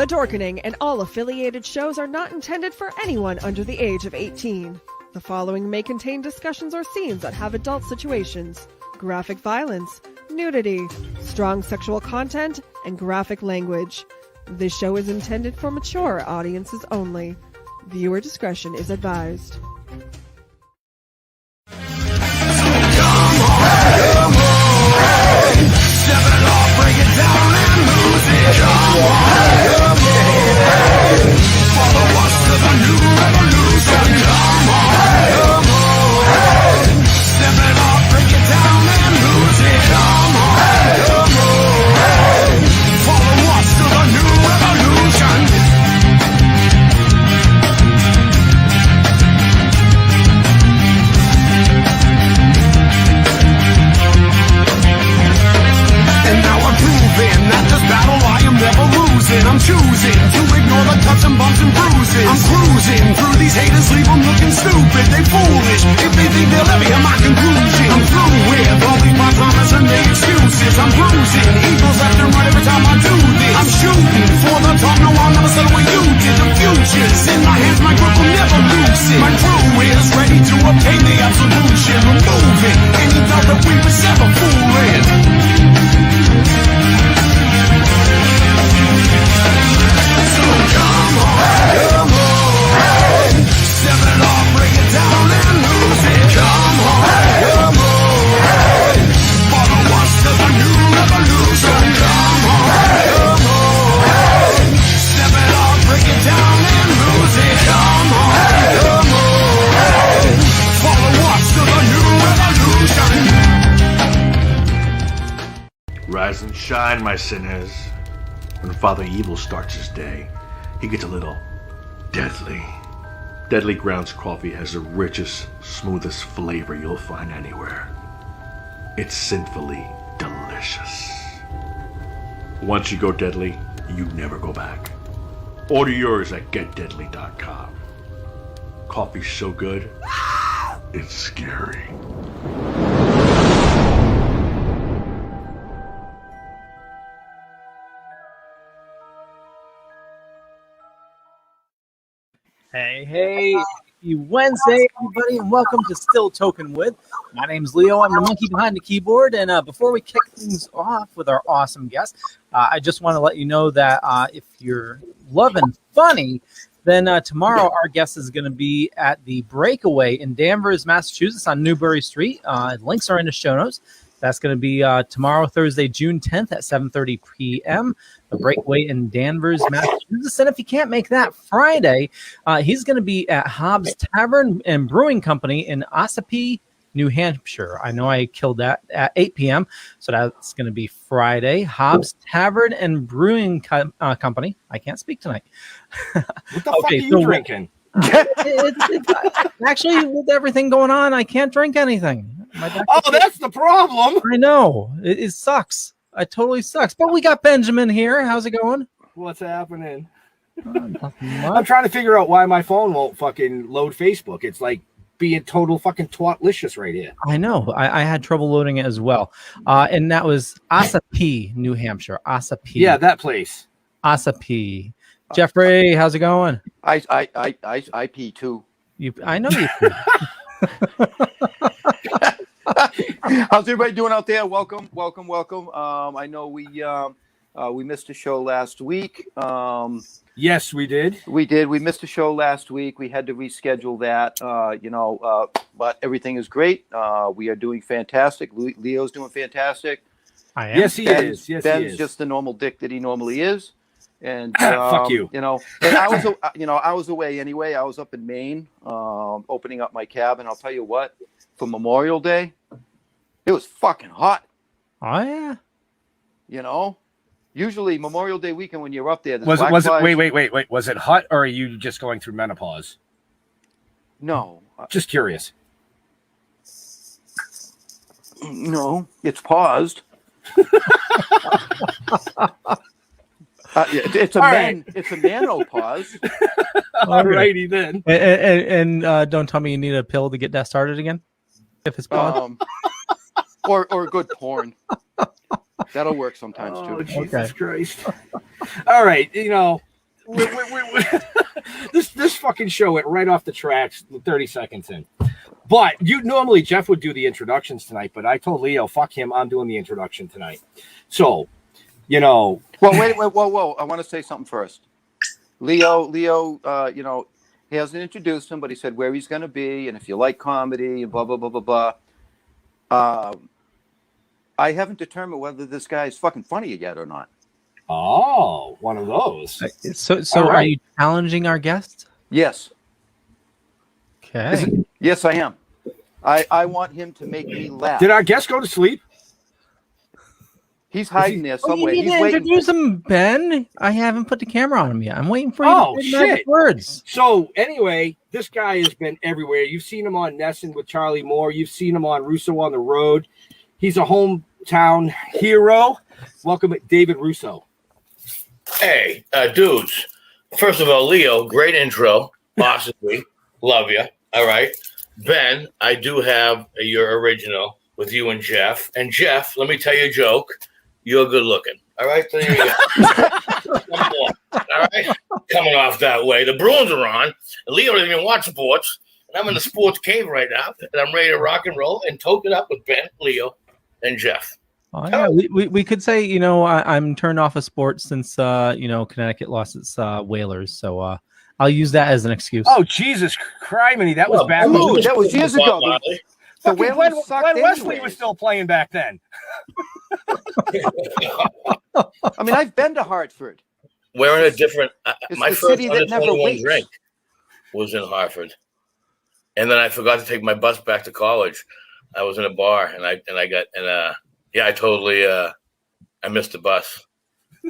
The Dorkening and all affiliated shows are not intended for anyone under the age of 18. The following may contain discussions or scenes that have adult situations, graphic violence, nudity, strong sexual content, and graphic language. This show is intended for mature audiences only. Viewer discretion is advised. I'm choosing to ignore the cuts and bumps and bruises. I'm cruising through these haters, leave them looking stupid. They foolish if they think they'll ever hear my conclusion. I'm through with all these my promise and the excuses. I'm bruising eagles left and right every time I do this. I'm shooting for the top, no I'll never settle where you did. The future's in my hands, my grip will never loosen. My crew is ready to obtain the absolution, removing any doubt that we was ever fooling. So come on, step it off, break it down and lose it. Come on, follow us to the new revolution. Come on, step it off, break it down and lose it. Come on, follow us to the new revolution. Rise and shine, my sinners. When Father Evil starts his day, he gets a little deadly. Deadly Grounds coffee has the richest, smoothest flavor you'll find anywhere. It's sinfully delicious. Once you go deadly, you never go back. Order yours at getdeadly.com. Coffee's so good, it's scary. Hey, happy Wednesday, everybody, and welcome to Still Toking With. My name's Leo. I'm the monkey behind the keyboard, and before we kick things off with our awesome guest, I just want to let you know that if you're loving funny, then tomorrow our guest is going to be at the Breakaway in Danvers, Massachusetts on Newbury Street. Links are in the show notes. That's going to be tomorrow, Thursday, June 10th at 7:30 p.m. The Breakaway in Danvers, Massachusetts. And if you can't make that Friday, he's going to be at Hobbs Tavern and Brewing Company in Ossipee, New Hampshire. I know I killed that at 8 p.m., so that's going to be Friday. Hobbs Tavern and Brewing Company. I can't speak tonight. What the fuck are you drinking? Actually, with everything going on, I can't drink anything. Oh, that's the problem. I know. It sucks. It totally sucks. But we got Benjamin here. How's it going? What's happening? I'm trying to figure out why my phone won't fucking load Facebook. It's like being total fucking twatlicious right here. I know. I had trouble loading it as well. And that was Ossipee, New Hampshire. Ossipee. Yeah, that place. Ossipee. Jeffrey, how's it going? I pee too. I know you pee. How's everybody doing out there? Welcome. I know we missed a show last week. Yes, we did. We missed a show last week. We had to reschedule that. But everything is great. We are doing fantastic. Leo's doing fantastic. I am. Yes, he is. Yes, Ben's he is. just the normal dick that he normally is. And fuck you. And I was away anyway. I was up in Maine, opening up my cabin. I'll tell you what, for Memorial Day, it was fucking hot. Oh yeah. Usually Memorial Day weekend when you're up there. Was it? Wait. Was it hot, or are you just going through menopause? No. Just curious. No, it's paused. It's a menopause. Alrighty then. And don't tell me you need a pill to get that started again. If it's paused. Or good porn. That'll work sometimes too. Jesus Christ. All right, this fucking show went right off the tracks 30 seconds in. But normally Jeff would do the introductions tonight, but I told Leo, fuck him, I'm doing the introduction tonight. So, Well, wait, whoa. I want to say something first. Leo, he hasn't introduced him, but he said where he's going to be and if you like comedy and blah, blah, blah, blah, blah. I haven't determined whether this guy is fucking funny yet or not. Oh, one of those. So All right. Are you challenging our guest? Yes. Okay. Yes, I am. I want him to make me laugh. Did our guest go to sleep? He's hiding there Oh, you somewhere. need He's to waiting. introduce him, Ben. I haven't put the camera on him yet. I'm waiting for you Oh, to say the magic shit. words. So anyway, this guy has been everywhere. You've seen him on Nesson with Charlie Moore. You've seen him on Russo on the Road. He's a hometown hero. Welcome, David Russo. Hey, dudes. First of all, Leo, great intro. Possibly. Love you. All right. Ben, I do have your original with you and Jeff. And Jeff, let me tell you a joke. You're good looking. All right. So there you go. Come on. All right. Coming off that way. The Bruins are on. And Leo doesn't even watch sports. And I'm in the sports cave right now. And I'm ready to rock and roll and token up with Ben, Leo, and Jeff. Oh, yeah. We could say, I'm turned off of sports since, Connecticut lost its Whalers. So I'll use that as an excuse. Oh, Jesus criminy. That was back. Ooh, that was years ago. The Fucking Whalers Glenn sucked Wesley anyways. was still playing back then. I mean, I've been to Hartford. We're in a different. It's My the first city that under never 21 waits. drink was in Hartford, and then I forgot to take my bus back to college. I was in a bar, and I totally I missed the bus,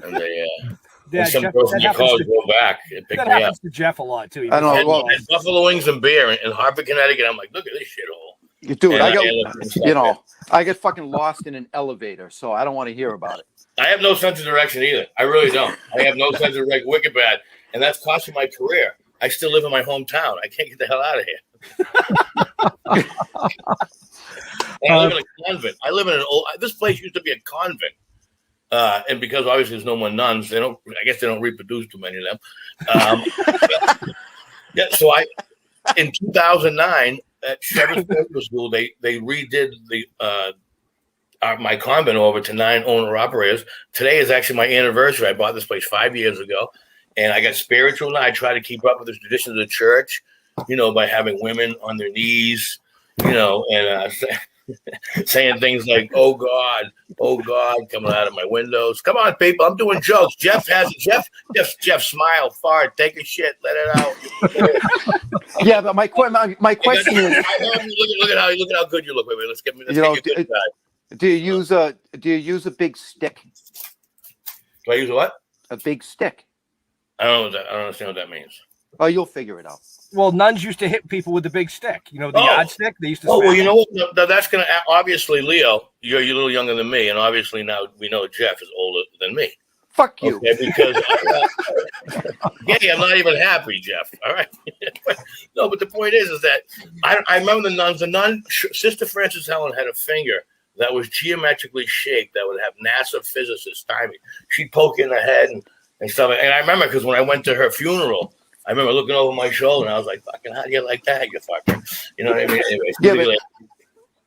and they some Jeff, person that in college happens drove back and picked that me up. happens to Jeff a lot too. I know. And Well, I had buffalo wings and beer in Hartford, Connecticut. I'm like, look at this shithole. dude, And I got, I get fucking lost in an elevator, so I don't want to hear about it. I have no sense of direction either. I really don't. I have no sense of direction. Wicked bad, and that's costing my career. I still live in my hometown. I can't get the hell out of here. And I live in a convent. I live in an old. This place used to be a convent, and because obviously there's no more nuns, they don't. I guess they don't reproduce too many of them. Yeah. So in 2009 at Shepherd's Medical School, they redid the my convent over to 9 owner operators. Today is actually my anniversary. I bought this place 5 years ago, and I got spiritual now. I try to keep up with the traditions of the church, by having women on their knees, and saying things like, oh God, coming out of my windows. Come on, people, I'm doing jokes. Jeff smile, fart, take a shit, let it out. Yeah, but my question is, look at how good you look. Wait, let's get you a good side. do you use a big stick? Do I use what? A big stick. I don't understand what that means. Oh, you'll figure it out. Well, nuns used to hit people with the big stick. The yard stick. They used to. Oh, well, smack you know what? No, that's going to obviously, Leo, you're a little younger than me, and obviously now we know Jeff is older than me. Fuck you. Okay, because I'm not even happy, Jeff. All right. No, but the point is that I remember the nuns. The nun, Sister Frances Helen, had a finger that was geometrically shaped that would have NASA physicists timing. She'd poke in the head and stuff. And I remember because when I went to her funeral, I remember looking over my shoulder and I was like, fucking, how do you like that, you fucker? You know what I mean? Anyways, Yeah, but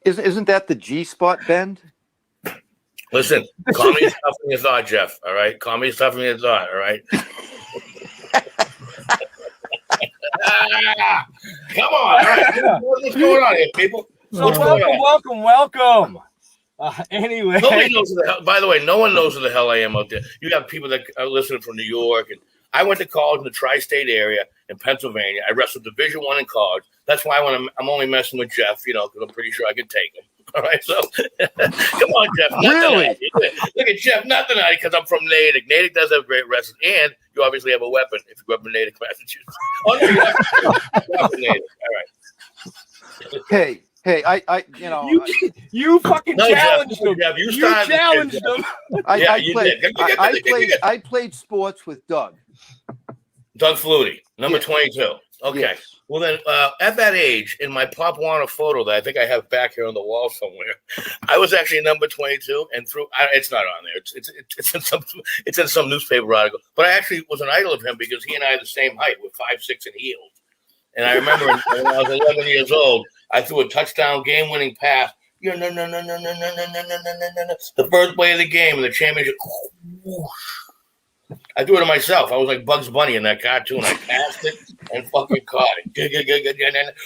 isn't that the G-spot bend? listen, comedy is tougher than you thought, Jeff. All right? Comedy is tougher than you thought, all right? Come on. All right. What's going on here, people? So welcome. Anyway, Nobody knows who the hell. By the way, no one knows who the hell I am out there. You have people that are listening from New York, and I went to college in the tri-state area in Pennsylvania. I wrestled Division I in college. That's why I'm only messing with Jeff, because I'm pretty sure I can take him. All right, so come on, Jeff. Really? Look at Jeff. Not tonight because I'm from Natick. Natick does have great wrestling, and you obviously have a weapon if you grew up in Natick, Massachusetts. Oh, no, you have Natick. All right. Hey, you fucking challenged them. Jeff, You challenged them. I played sports with Doug. Doug Flutie, number 22. Okay. Yes. Well, then, at that age, in my Pop Warner photo that I think I have back here on the wall somewhere, I was actually number 22, and it's not on there. It's in some newspaper article. But I actually was an idol of him because he and I are the same height. We're 5'6" and healed. And I remember when I was 11 years old, I threw a touchdown game-winning pass. No, no, no, no, no, no, no, no, no, no, no, no, no. The first play of the game in the championship. I do it to myself. I was like Bugs Bunny in that cartoon. I passed it and fucking caught it.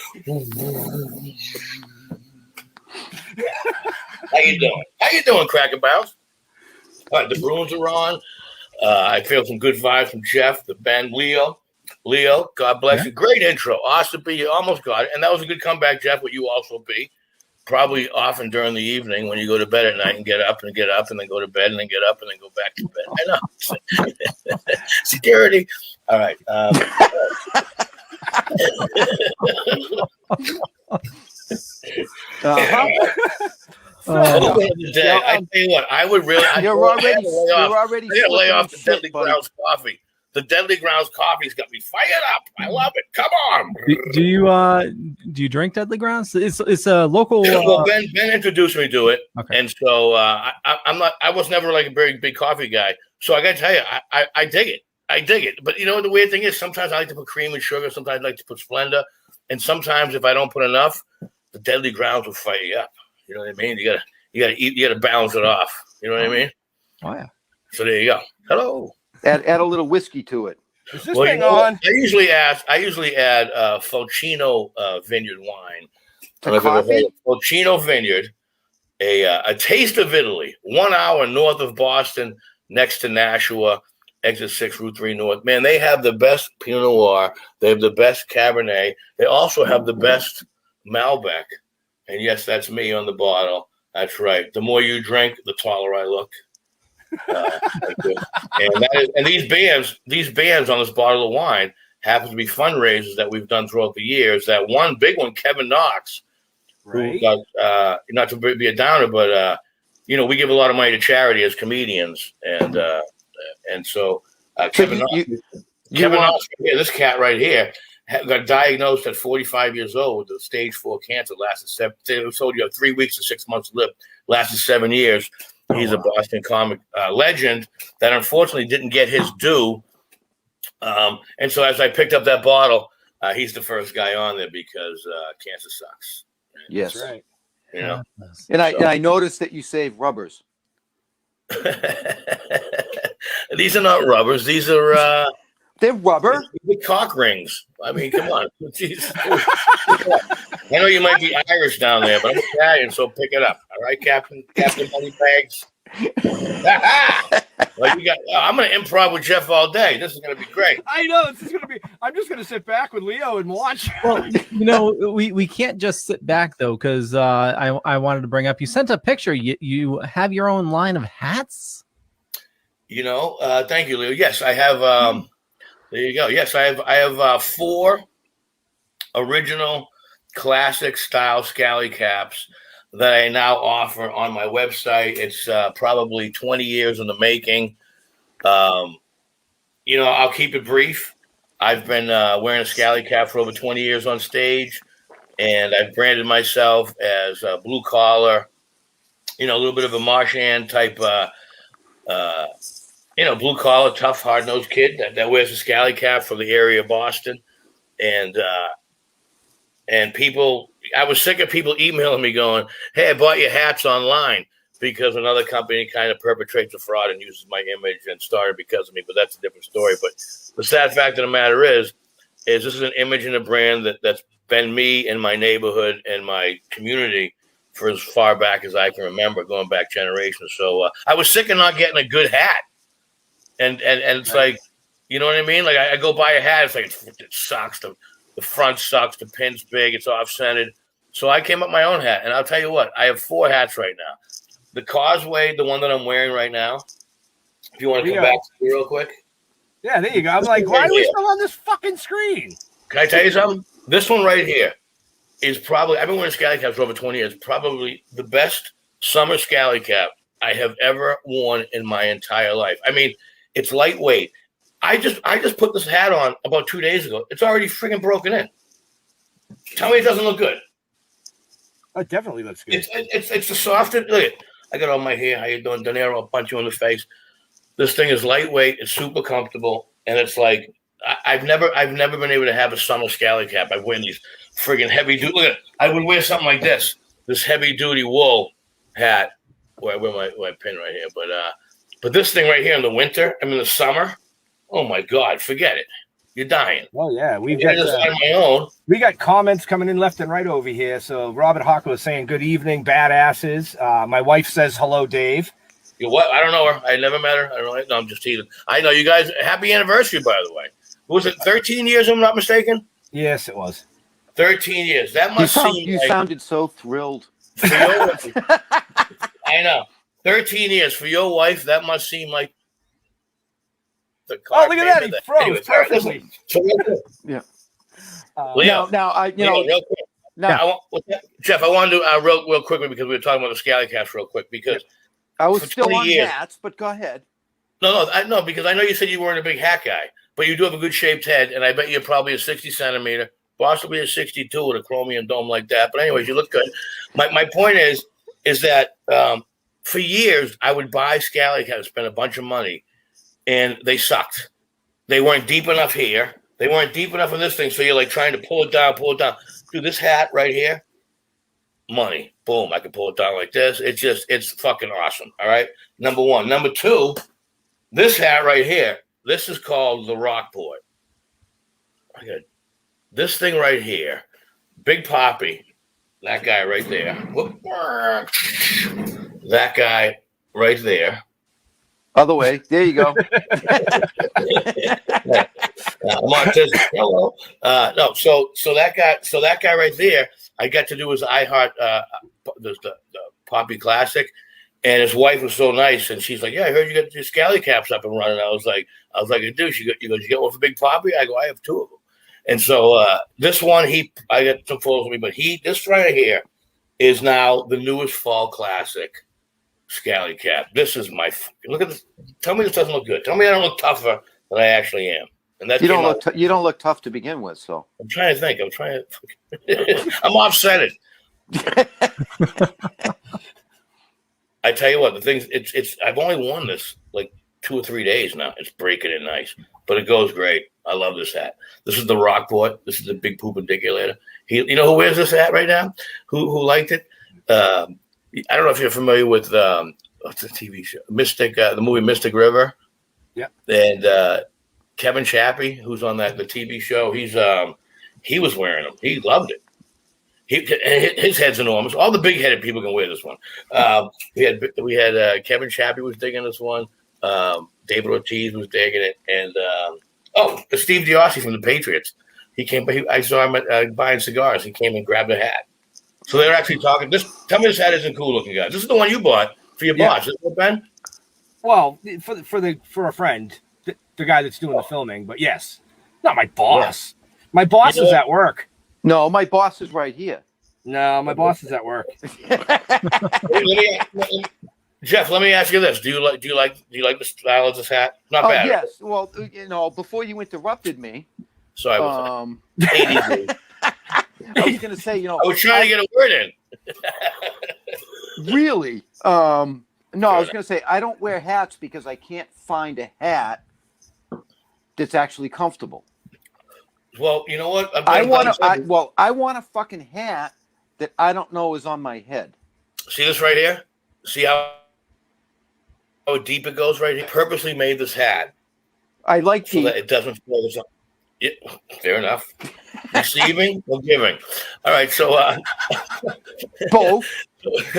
How you doing? How you doing, Cracker Bounce? All right, the Bruins are on. I feel some good vibes from Jeff, the band, Leo. Leo, God bless you. Great intro. Awesome. You almost got it. And that was a good comeback, Jeff, what you also be. Probably often during the evening when you go to bed at night and get up and then go to bed and then get up and then go back to bed. I know. Security. All right. I tell you what, I would really. You're already lay off the Deadly buddy. Grounds coffee. The Deadly Grounds coffee's got me fired up. I love it. Come on. Do you drink Deadly Grounds? It's a local. Well, Ben introduced me to it, Okay. and so I was never like a very big coffee guy. So I got to tell you, I dig it. I dig it. But you know the weird thing is, sometimes I like to put cream and sugar. Sometimes I like to put Splenda, and sometimes if I don't put enough, the Deadly Grounds will fire you up. You know what I mean? You gotta balance it off. You know what I mean? Oh yeah. So there you go. Hello. Add a little whiskey to it. Is this Well, thing you know what? on? I usually add Fulcino Vineyard wine. To I don't know if you've ever coffee? heard of Fulcino Vineyard, a taste of Italy, 1 hour north of Boston, next to Nashua, exit 6, Route 3 North. Man, they have the best Pinot Noir. They have the best Cabernet. They also have the best Malbec. And yes, that's me on the bottle. That's right. The more you drink, the taller I look. And these bands on this bottle of wine happen to be fundraisers that we've done throughout the years. That one big one, Kevin Knox, who got, not to be a downer, but we give a lot of money to charity as comedians, and so Kevin Knox, this cat right here, got diagnosed at 45 years old with stage 4 cancer. Lasted they told you have 3 weeks to 6 months to live. Lasted 7 years. He's a Boston comic legend that unfortunately didn't get his due. And so as I picked up that bottle, he's the first guy on there because cancer sucks. Yes. That's right. You know? And I noticed that you save rubbers. These are not rubbers. These are They're rubber. cock rings. I mean, come on. Jeez. I know you might be Irish down there, but I'm Italian, so pick it up. All right, Captain Moneybags. Well, I'm going to improv with Jeff all day. This is going to be great. I know this is gonna be. I'm just gonna sit back with Leo and watch. Well, we can't just sit back though, because I wanted to bring up. You sent a picture. You have your own line of hats. Thank you, Leo. Yes, I have. There you go. Yes, I have 4 original classic style scally caps that I now offer on my website. It's probably 20 years in the making. I'll keep it brief. I've been wearing a scally cap for over 20 years on stage, and I've branded myself as a blue collar, a little bit of a Marchand type, blue collar, tough, hard nosed kid that wears a scally cap from the area of Boston, and people. I was sick of people emailing me going, "Hey, I bought your hats online," because another company kind of perpetrates a fraud and uses my image and started because of me. But that's a different story. But the sad fact of the matter is this is an image and a brand that's been me in my neighborhood and my community for as far back as I can remember, going back generations. So I was sick of not getting a good hat. And it's like, you know what I mean? Like I go buy a hat, it's like it sucks. The front sucks. The pin's big. It's off-centered. So I came up with my own hat, and I'll tell you what. I have 4 hats right now. The Causeway, the one that I'm wearing right now. If you want to come back to me real quick. Yeah, there you go. I'm like, why are we still on this fucking screen? Can I tell you something? This one right here is probably, I've been wearing scally caps for over 20 years, probably the best summer scally cap I have ever worn in my entire life. I mean, it's lightweight. I just put this hat on about 2 days ago. It's already freaking broken in. Tell me it doesn't look good. It definitely looks good. It's the softest. Look, I got all my hair. How you doing, De Niro? I'll punch you in the face. This thing is lightweight. It's super comfortable, and it's like I've never been able to have a summer scally cap. I wear these friggin' heavy duty. Look at it. I would wear something like this heavy duty wool hat. Where I wear my pin right here, but this thing right here in the winter, I mean the summer. Oh my God, forget it. You're dying. Oh yeah, we got comments coming in left and right over here. So Robert Hawker was saying, "Good evening, badasses." My wife says, "Hello, Dave." You what? I don't know her. I never met her. I don't know. No, I'm just teasing. I know you guys. Happy anniversary, by the way. Was it 13 years? If I'm not mistaken. Yes, it was. 13 years. That must seem. You sounded so thrilled. I know. 13 years for your wife. That must seem like. Look at that! He froze perfectly. Yeah. Leo, Jeff, I want to do real quickly because we were talking about the scally caps real quick because I was still on hats, but go ahead. No, because I know you said you weren't a big hat guy, but you do have a good shaped head, and I bet you're probably a 60 centimeter, possibly a 62 with a chromium dome like that. But anyways, you look good. My point is that for years I would buy scally caps, spend a bunch of money. And they sucked. They weren't deep enough here. They weren't deep enough in this thing. So you're like trying to pull it down. Dude, this hat right here, money. Boom. I can pull it down like this. It's fucking awesome. All right. Number one. Number two, this hat right here, this is called the Rockport. I got this thing right here. Big Poppy. That guy right there. Whoop. That guy right there. Other way. There you go. Hello. No, so that guy right there, I got to do his iHeart the Poppy Classic, and his wife was so nice, and she's like, "Yeah, I heard you got your scally caps up and running." I was like, "Dude, you get one for Big Poppy?" I go, "I have two of them." And so this one, I got some photos of me, but this right here is now the newest fall classic. Scally cap. This is look at this. Tell me this doesn't look good. Tell me I don't look tougher than I actually am. And that you don't look tough to begin with. So I'm trying to think. I'm offsetted. I tell you what, the things. It's. I've only worn this like 2 or 3 days now. It's breaking in nice, but it goes great. I love this hat. This is the Rockport. This is the Big Poop Articulator. You know who wears this hat right now? Who liked it? I don't know if you're familiar with what's the TV show, Mystic, the movie Mystic River. Yeah. And Kevin Chappie, who's on the TV show, he was wearing them. He loved it. His head's enormous. All the big-headed people can wear this one. We had Kevin Chappie was digging this one. David Ortiz was digging it, and Steve Diossi from the Patriots. He came. I saw him buying cigars. He came and grabbed a hat. So they're actually talking. Tell me this hat isn't cool looking, guys. This is the one you bought for your boss, isn't it, Ben? Well, for a friend, the guy that's doing the filming. But yes, not my boss. Yeah. My boss is at work. No, my boss is right here. No, my boss is at work. Jeff, let me ask you this: Do you like the style of this hat? Not bad. Yes. Well, before you interrupted me. Sorry. I was going to say, I was trying to get a word in. Really? No, I was going to say I don't wear hats because I can't find a hat that's actually comfortable. Well, you know what? I want a fucking hat that I don't know is on my head. See this right here? See how deep it goes right here? Purposely made this hat. I like so that it doesn't feel the sun. Yeah, fair enough. Receiving or giving? All right, so both. It's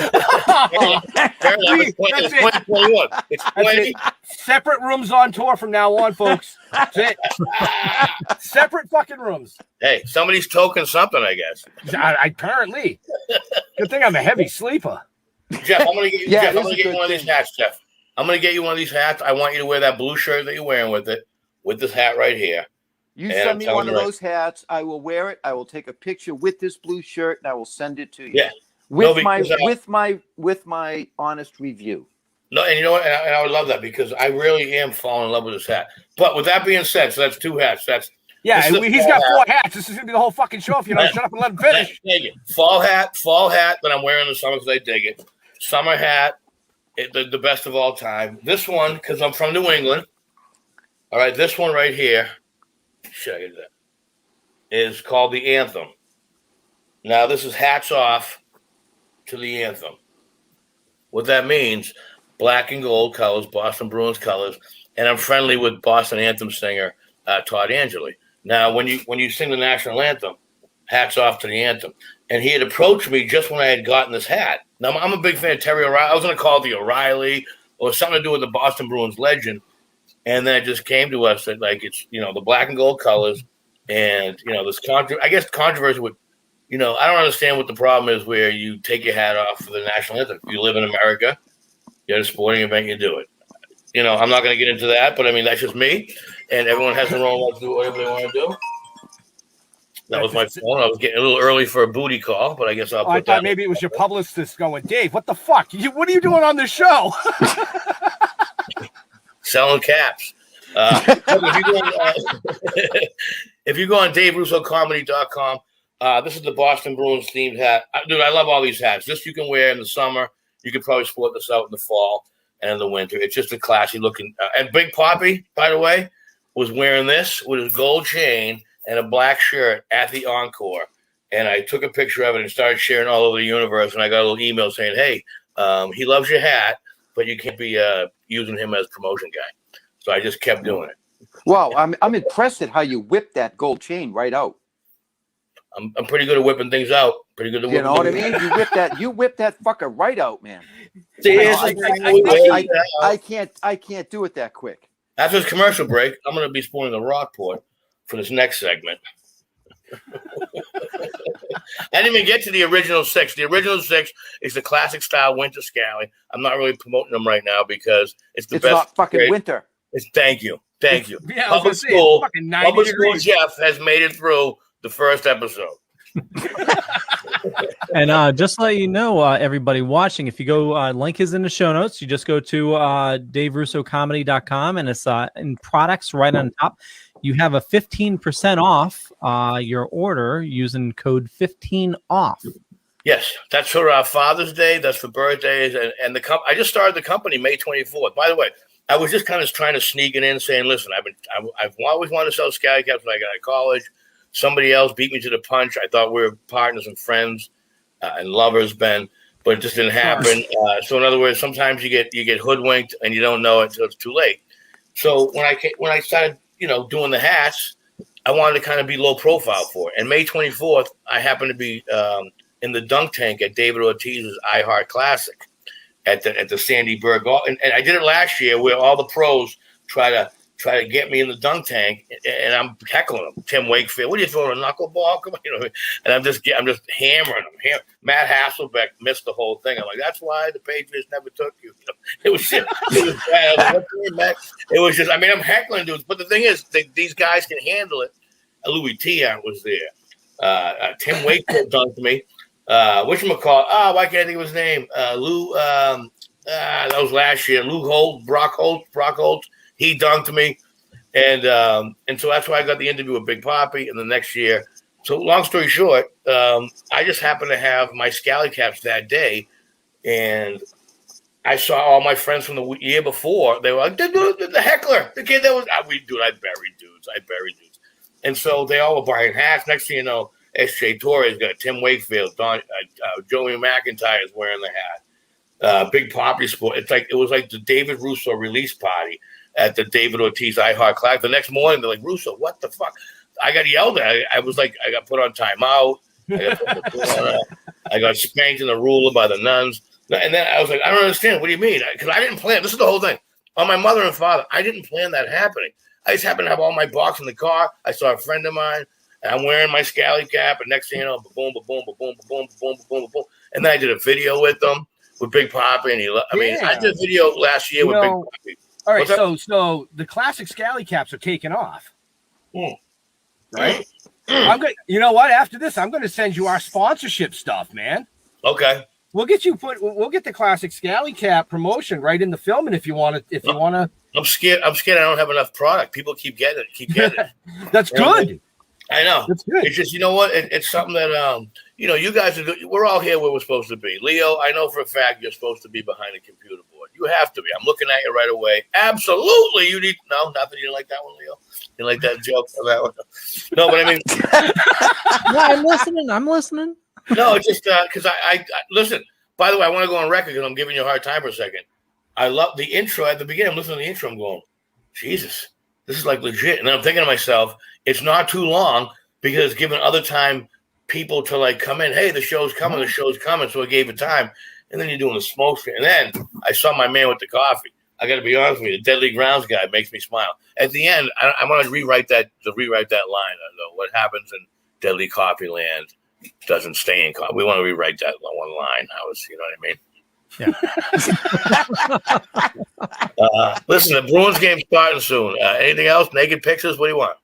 2021. It's 20. Separate rooms on tour from now on, folks. That's it. Separate fucking rooms. Hey, somebody's toking something, I guess. Apparently. Good thing I'm a heavy sleeper. Jeff, I'm gonna get you. Jeff, I'm gonna get you one of these hats, Jeff. I'm gonna get you one of these hats. I want you to wear that blue shirt that you're wearing with it, with this hat right here. You send me one of those hats, I will wear it. I will take a picture with this blue shirt, and I will send it to you. Yeah, with my honest review. No, and you know what? And I would love that because I really am falling in love with this hat. But with that being said, so that's 2 hats. Yeah, he's got 4 hats. This is gonna be the whole fucking show if you don't shut up and let him finish. Thank you. Fall hat that I'm wearing in the summer because I dig it. Summer hat, the best of all time. This one, because I'm from New England. All right, this one right here, check it out, is called the Anthem. Now, this is hats off to the Anthem. What that means, black and gold colors, Boston Bruins colors, and I'm friendly with Boston Anthem singer Todd Angeli. Now, when you sing the national anthem, hats off to the anthem. And he had approached me just when I had gotten this hat. Now, I'm a big fan of Terry O'Reilly. I was going to call it the O'Reilly or something to do with the Boston Bruins legend. And then it just came to us that, like, it's, the black and gold colors. And, this controversy with, I don't understand what the problem is where you take your hat off for the national anthem. If you live in America, you're at a sporting event, you do it. I'm not going to get into that, but I mean, that's just me. And everyone has their own right to do whatever they want to do. That was my phone. I was getting a little early for a booty call, but I guess I'll put I thought maybe it was your publicist going, Dave, what the fuck? What are you doing on this show? Selling caps. If you go on DaveRussoComedy.com, this is the Boston Bruins themed hat. Dude, I love all these hats. This you can wear in the summer. You could probably sport this out in the fall and in the winter. It's just a classy looking. And Big Poppy, by the way, was wearing this with his gold chain and a black shirt at the Encore. And I took a picture of it and started sharing all over the universe. And I got a little email saying, hey, he loves your hat, but you can't be using him as promotion guy. So I just kept doing it. Wow, I'm impressed at how you whipped that gold chain right out. I'm pretty good at whipping things out. Pretty good at whipping. You know what I mean? You whipped that fucker right out, man. I can't do it that quick. After this commercial break, I'm going to be spoiling the Rockport for this next segment. I didn't even get to the original 6. The original 6 is the classic style winter scally. I'm not really promoting them right now because it's the best. It's not fucking grade. Winter. Thank you. Yeah, Public school Jeff has made it through the first episode. And just to let you know, everybody watching, if you go, link is in the show notes. You just go to DaveRussoComedy.com and it's in products right on top. You have a 15% off your order using code 15OFF. Yes, that's for Father's Day. That's for birthdays. And I just started the company May 24th. By the way, I was just kind of trying to sneak it in saying, listen, I've always wanted to sell scally caps when I got out of college. Somebody else beat me to the punch. I thought we were partners and friends and lovers, Ben, but it just didn't happen. So in other words, sometimes you get hoodwinked and you don't know it until it's too late. So when I started, doing the hats, I wanted to kind of be low profile for it. And May 24th, I happened to be in the dunk tank at David Ortiz's iHeart Classic at the Sandy Berg. And I did it last year where all the pros try to get me in the dunk tank, and I'm heckling them. Tim Wakefield, what are you throwing, a knuckleball? Come on, and I'm just hammering them. Matt Hasselbeck missed the whole thing. I'm like, that's why the Patriots never took you. It was shit. It was bad. It was just, I'm heckling dudes. But the thing is, these guys can handle it. Louis Tiant was there. Tim Wakefield dunked me. Whatchamacallit? Why can't I think of his name? Lou. That was last year. Brock Holt. He dunked me, and so that's why I got the interview with Big Poppy in the next year. So long story short, I just happened to have my scally caps that day, and I saw all my friends from the year before. They were like, the heckler, the kid that was. I buried dudes. And so they all were buying hats. Next thing you know, S.J. Torres got Tim Wakefield, Joey McIntyre is wearing the hat. Big Poppy Sport. It was like the David Russo release party at the David Ortiz iHeart Classic. The next morning, they're like, Russo, what the fuck? I got yelled at. I was like, I got put on timeout. I got spanked in the ruler by the nuns. And then I was like, I don't understand. What do you mean? Because I didn't plan. This is the whole thing. On my mother and father, I didn't plan that happening. I just happened to have all my box in the car. I saw a friend of mine, and I'm wearing my scally cap. And next thing you know, boom, boom, boom, boom, boom, boom, boom, boom. And then I did a video with them, with Big Poppy. And I did a video last year with Big Poppy. All right, so the classic scally caps are taking off. Right? I'm good. You know what? After this, I'm going to send you our sponsorship stuff, man. Okay. We'll get the classic Scally Cap promotion right in the film, and if you want to, I'm scared. I don't have enough product. People keep getting it. That's good. I know. That's good. It's just, you know what? It's something that you guys we're all here where we're supposed to be. Leo, I know for a fact you're supposed to be behind a computer board. You have to be. I'm looking at you right away. Absolutely, you need. No, not that you didn't like that one, Leo. You like that joke or that one? No, but I mean, no, I'm listening. No, it's just because I listen. By the way, I want to go on record because I'm giving you a hard time for a second. I love the intro at the beginning. I'm listening to the intro. I'm going, Jesus, this is like legit. And then I'm thinking to myself, it's not too long because it's given other time people to like come in. Hey, the show's coming. The show's coming. So I gave it time. And then you're doing the smoke screen. And then I saw my man with the coffee. I got to be honest with you. The Deadly Grounds guy makes me smile. At the end, I want to rewrite that line. What happens in Deadly Coffee Land doesn't stay in coffee. We want to rewrite that one line. You know what I mean? Yeah. Listen, the Bruins game's starting soon. Anything else? Naked pictures? What do you want?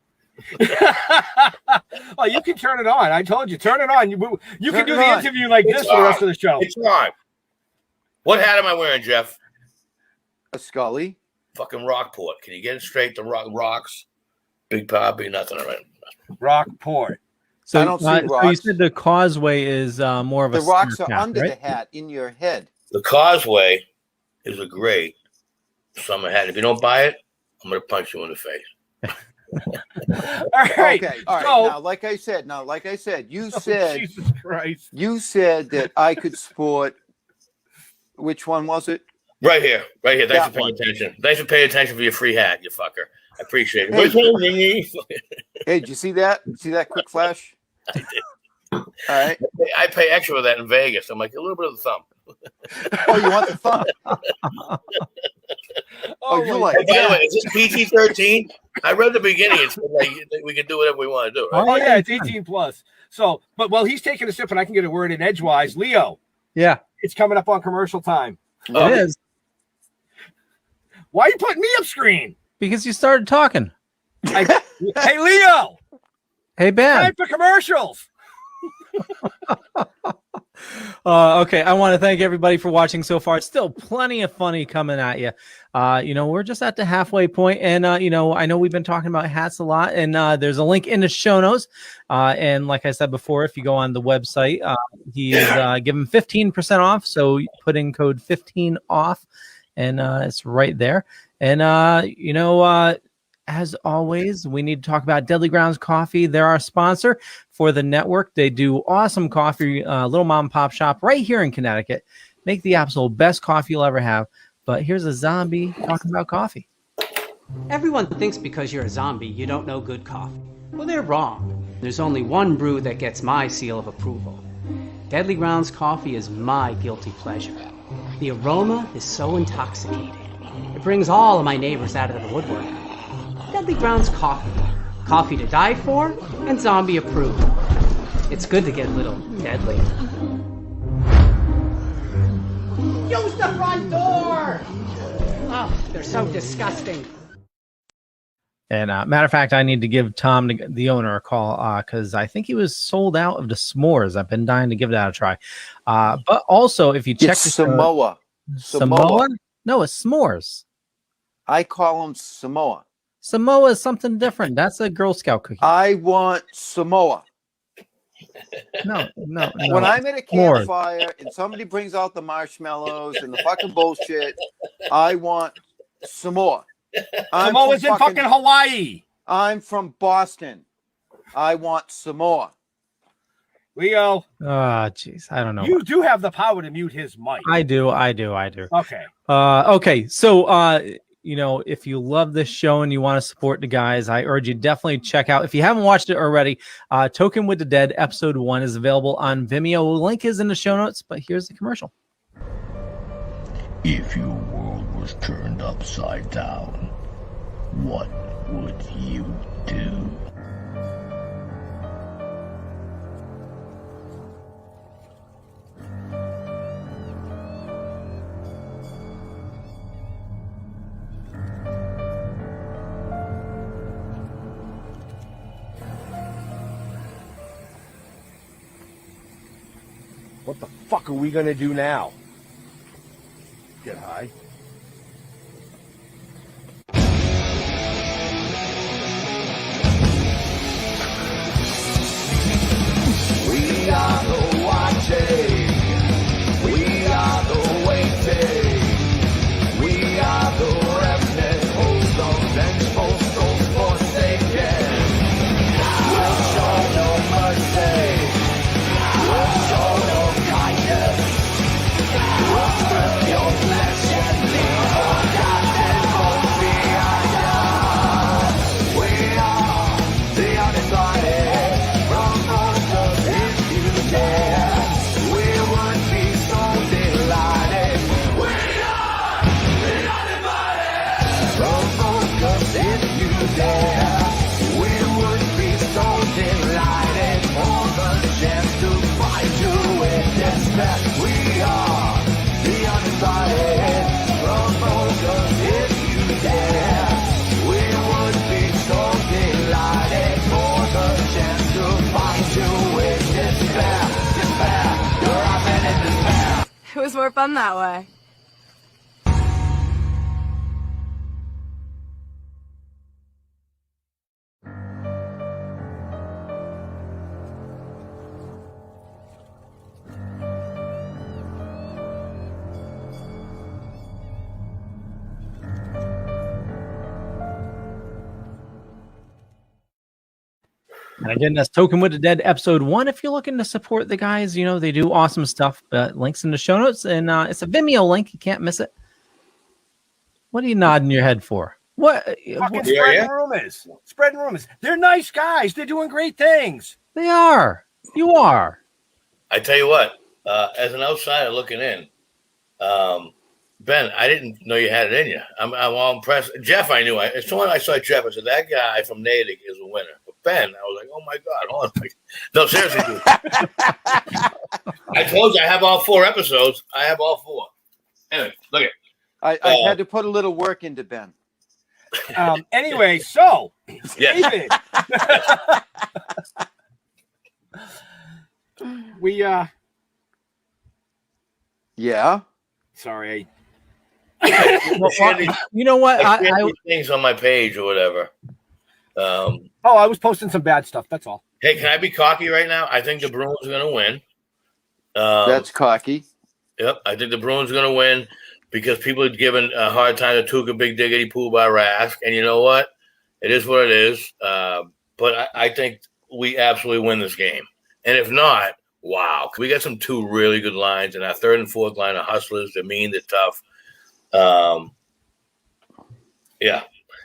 Oh, you can turn it on. I told you, turn it on. You can do the interview like this for the rest of the show. It's on. What hat am I wearing, Jeff? A Scully. Fucking Rockport. Can you get it straight? The rocks. Big Poppy, nothing. All right. Rockport. So I don't see rocks. So you said the causeway is more of the a rocks are cap, under right? the hat in your head. The Causeway is a great summer hat. If you don't buy it, I'm going to punch you in the face. All right. Okay. All right. So, now, like I said, you said Jesus Christ. You said that I could sport. Which one was it? Right here. Thanks That for paying one. attention. Thanks for paying attention for your free hat, you fucker. I appreciate it. Hey, did you see that? See that quick flash? I did. All right. I pay extra for that in Vegas. I'm like, a little bit of the thumb. Oh, you want the thumb? Oh, you like? By the way, is this PG-13? I read the beginning. It's like we can do whatever we want to do. Right? Oh yeah, it's 18 plus. So, but while he's taking a sip and I can get a word in edgewise, Leo. Yeah, it's coming up on commercial time. It is. Why are you putting me up screen? Because you started talking. Hey, Leo. Hey, Ben. Time for commercials. Okay, I want to thank everybody for watching so far. It's still plenty of funny coming at you. We're just at the halfway point, and I know we've been talking about hats a lot, and there's a link in the show notes. And like I said before, if you go on the website, he is giving 15% off. So put in code 15 off, and it's right there. And as always, we need to talk about Deadly Grounds Coffee. They're our sponsor for the network. They do awesome coffee, little mom and pop shop right here in Connecticut. Make the absolute best coffee you'll ever have. But here's a zombie talking about coffee. Everyone thinks because you're a zombie, you don't know good coffee. Well, they're wrong. There's only one brew that gets my seal of approval. Deadly Grounds Coffee is my guilty pleasure. The aroma is so intoxicating. It brings all of my neighbors out of the woodwork. Deadly Grounds Coffee. Coffee to die for and zombie approved. It's good to get a little deadly. Use the front door! Oh, they're so disgusting. And matter of fact, I need to give Tom, the owner, a call because I think he was sold out of the s'mores. I've been dying to give that a try. But also, if you check It's Samoa. Samoa? No, it's s'mores. I call them Samoa. Samoa is something different. That's a Girl Scout cookie. I want Samoa. No. When I'm at a campfire and somebody brings out the marshmallows and the fucking bullshit, I want Samoa. Samoa's in fucking Hawaii. I'm from Boston. I want Samoa. Leo. Jeez. I don't know. You do have the power to mute his mic. I do. Okay. Okay. So, if you love this show and you want to support the guys, I urge you definitely check out. If you haven't watched it already, Token with the Dead episode 1 is available on Vimeo. Link is in the show notes, but here's the commercial. If your world was turned upside down, what would you do? What the fuck are we gonna do now? Get high. We are the watching. We are the waiting. We are the remnant. Hold on, vengeful souls forsaken. We'll show no mercy. We'll show no kindness. We'll strip your flesh and leave forgotten bones behind us. We are the undecided. From Moses, if you dare, we would be so delighted. We are the undivided. From Moses, if you dare, we would be so delighted for the chance to find you in despair. We are the undecided. From Moses, if you dare, we would be so delighted for the chance to find you in despair. Despair, you're often in despair. It was more fun that way. And again, that's Token with the Dead, episode 1. If you're looking to support the guys, you know, they do awesome stuff. Links in the show notes, and it's a Vimeo link. You can't miss it. What are you nodding your head for? What? Fucking spreading rumors. Spreading rumors. They're nice guys. They're doing great things. They are. You are. I tell you what, as an outsider looking in, Ben, I didn't know you had it in you. I'm all impressed. Jeff, I knew. As soon as I saw Jeff, I said, that guy from Natick is a winner. But Ben, I was like, oh, my God. Hold on. No, seriously, dude. I told you I have all 4 episodes. I have all 4. Anyway, look at I had to put a little work into Ben. Anyway, so, yes. David. We, Yeah. Sorry. You know what? I things on my page or whatever. I was posting some bad stuff. That's all. Hey, can I be cocky right now? I think the Bruins are going to win. That's cocky. Yep, I think the Bruins are going to win because people are giving a hard time to Tuukka Big Diggity Poo by Rask. And you know what? It is what it is. But I think we absolutely win this game. And if not, wow. We got some 2 really good lines. And our 3rd and 4th line are hustlers. They're mean. They're tough. Yeah.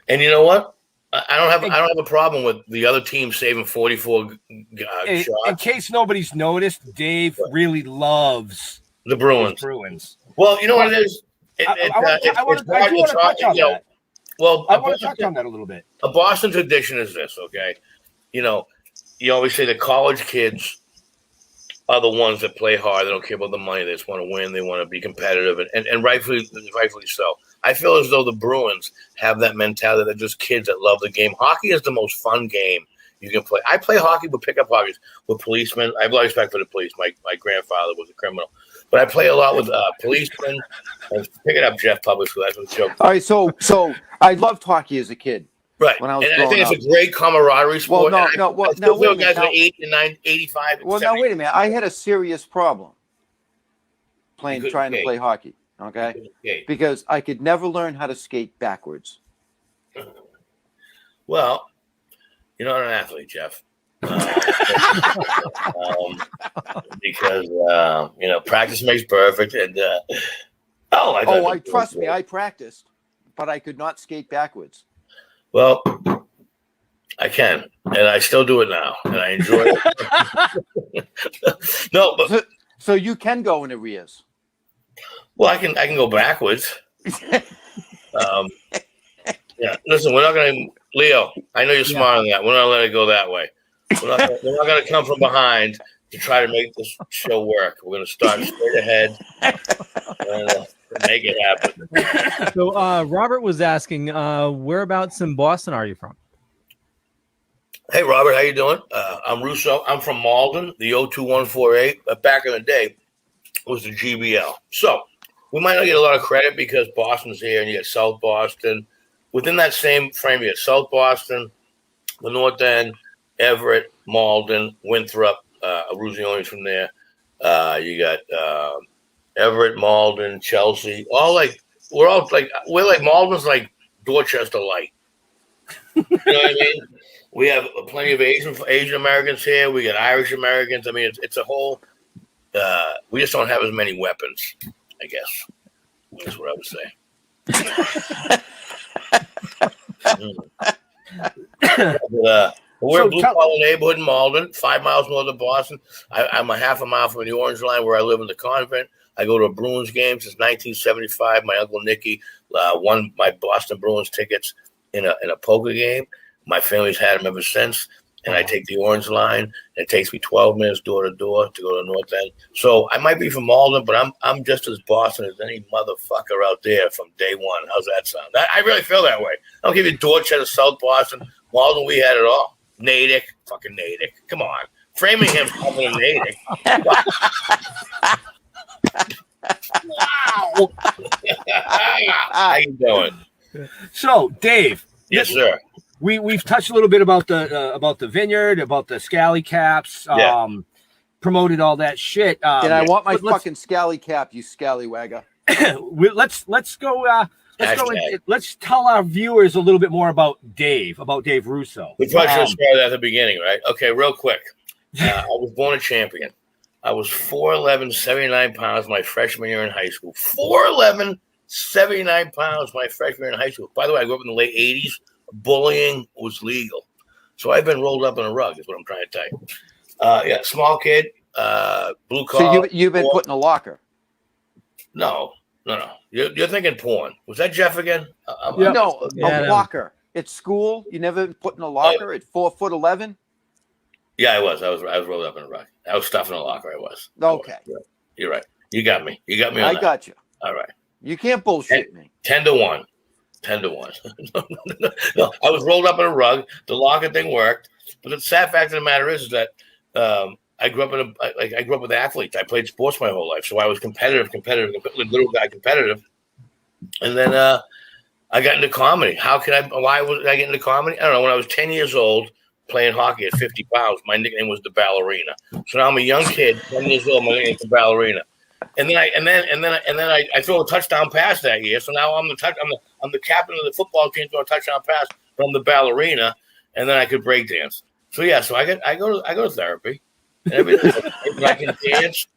And you know what? I don't have a problem with the other team saving 44 shots. In case nobody's noticed, Dave really loves the Bruins. Well, you know what it is? I want to touch on that. Well, I want to touch on that a little bit. A Boston tradition is this, okay? You know, you always say the college kids are the ones that play hard. They don't care about the money. They just want to win. They want to be competitive, and rightfully so. I feel as though the Bruins have that mentality. They're just kids that love the game. Hockey is the most fun game you can play. I play hockey with pickup hockey with policemen. I have a lot of respect for the police. My grandfather was a criminal. But I play a lot with policemen. Pick it up, Jeff Publisher. That's what the joke. All right, so I loved hockey as a kid. Right. When I was and I think it's a great camaraderie sport. Well, now, wait a minute. Guys are 8 and 9, 85. Well, 70. now, wait a minute. I had a serious problem trying to play hockey, okay? Because I could never learn how to skate backwards. Well, you're not an athlete, Jeff. Because, practice makes perfect. And trust me, I practiced, but I could not skate backwards. Well, I can, and I still do it now, and I enjoy it. No, but so you can go in arrears. Well, I can go backwards. Yeah, listen, we're not going to, Leo. I know you're smart on that. We're not going to let it go that way. We're not going to come from behind to try to make this show work. We're going to start straight ahead and make it happen. So Robert was asking, whereabouts in Boston are you from? Hey, Robert, how you doing? I'm Russo. I'm from Malden, the 02148. Back in the day, was the GBL. So we might not get a lot of credit because Boston's here and you got South Boston. Within that same frame, you got South Boston, the North End, Everett, Malden, Winthrop, Russo from there. You got Everett, Malden, Chelsea. We're like Malden's like Dorchester Light. You know what I mean? We have plenty of Asian Americans here. We got Irish Americans. I mean, it's a whole. We just don't have as many weapons, I guess. That's what I would say. We're a blue-collar neighborhood in Malden, 5 miles north of Boston. I'm a half a mile from the Orange Line where I live in the convent. I go to a Bruins game since 1975. My Uncle Nicky won my Boston Bruins tickets in a poker game. My family's had them ever since. And I take the Orange Line. And it takes me 12 minutes door to door to go to North End. So I might be from Malden, but I'm just as Boston as any motherfucker out there from day one. How's that sound? I really feel that way. I'll give you Dorchester, South Boston, Malden. We had it all. Natick, fucking Natick. Come on, Framingham's fucking Natick. Wow. How you doing? So, Dave. Yes, sir. We've touched a little bit about the vineyard, about the scally caps, promoted all that shit. And I want my fucking scally cap, you scallywagger. let's go. Let's tell our viewers a little bit more about Dave Russo. We probably should have started at the beginning, right? Okay, real quick. I was born a champion. I was 4'11", 79 pounds my freshman year in high school. 4'11", 79 pounds my freshman year in high school. By the way, I grew up in the late 80s. Bullying was legal. So I've been rolled up in a rug, is what I'm trying to tell you. Small kid, blue collar. So you've been put in a locker? No. You're thinking porn. Was that Jeff again? No, a locker. At school, you never been put in a locker at 4'11"? Yeah, I was. I was rolled up in a rug. I was stuffed in a locker. I was. Okay. You're right. You got me. I got you. All right. You can't bullshit me. 10-1. 10-1. No, I was rolled up in a rug. The locker thing worked. But the sad fact of the matter is that I grew up with athletes. I played sports my whole life, so I was competitive, little guy competitive. And then I got into comedy. Why was I getting into comedy? I don't know. When I was 10 years old, playing hockey at 50 pounds, my nickname was the Ballerina. So now I'm a young kid, 10 years old. My nickname's the Ballerina. And then I throw a touchdown pass that year. So now I'm the captain of the football team, throw a touchdown pass from the Ballerina, and then I could break dance. So I go to therapy. And everything. I can dance,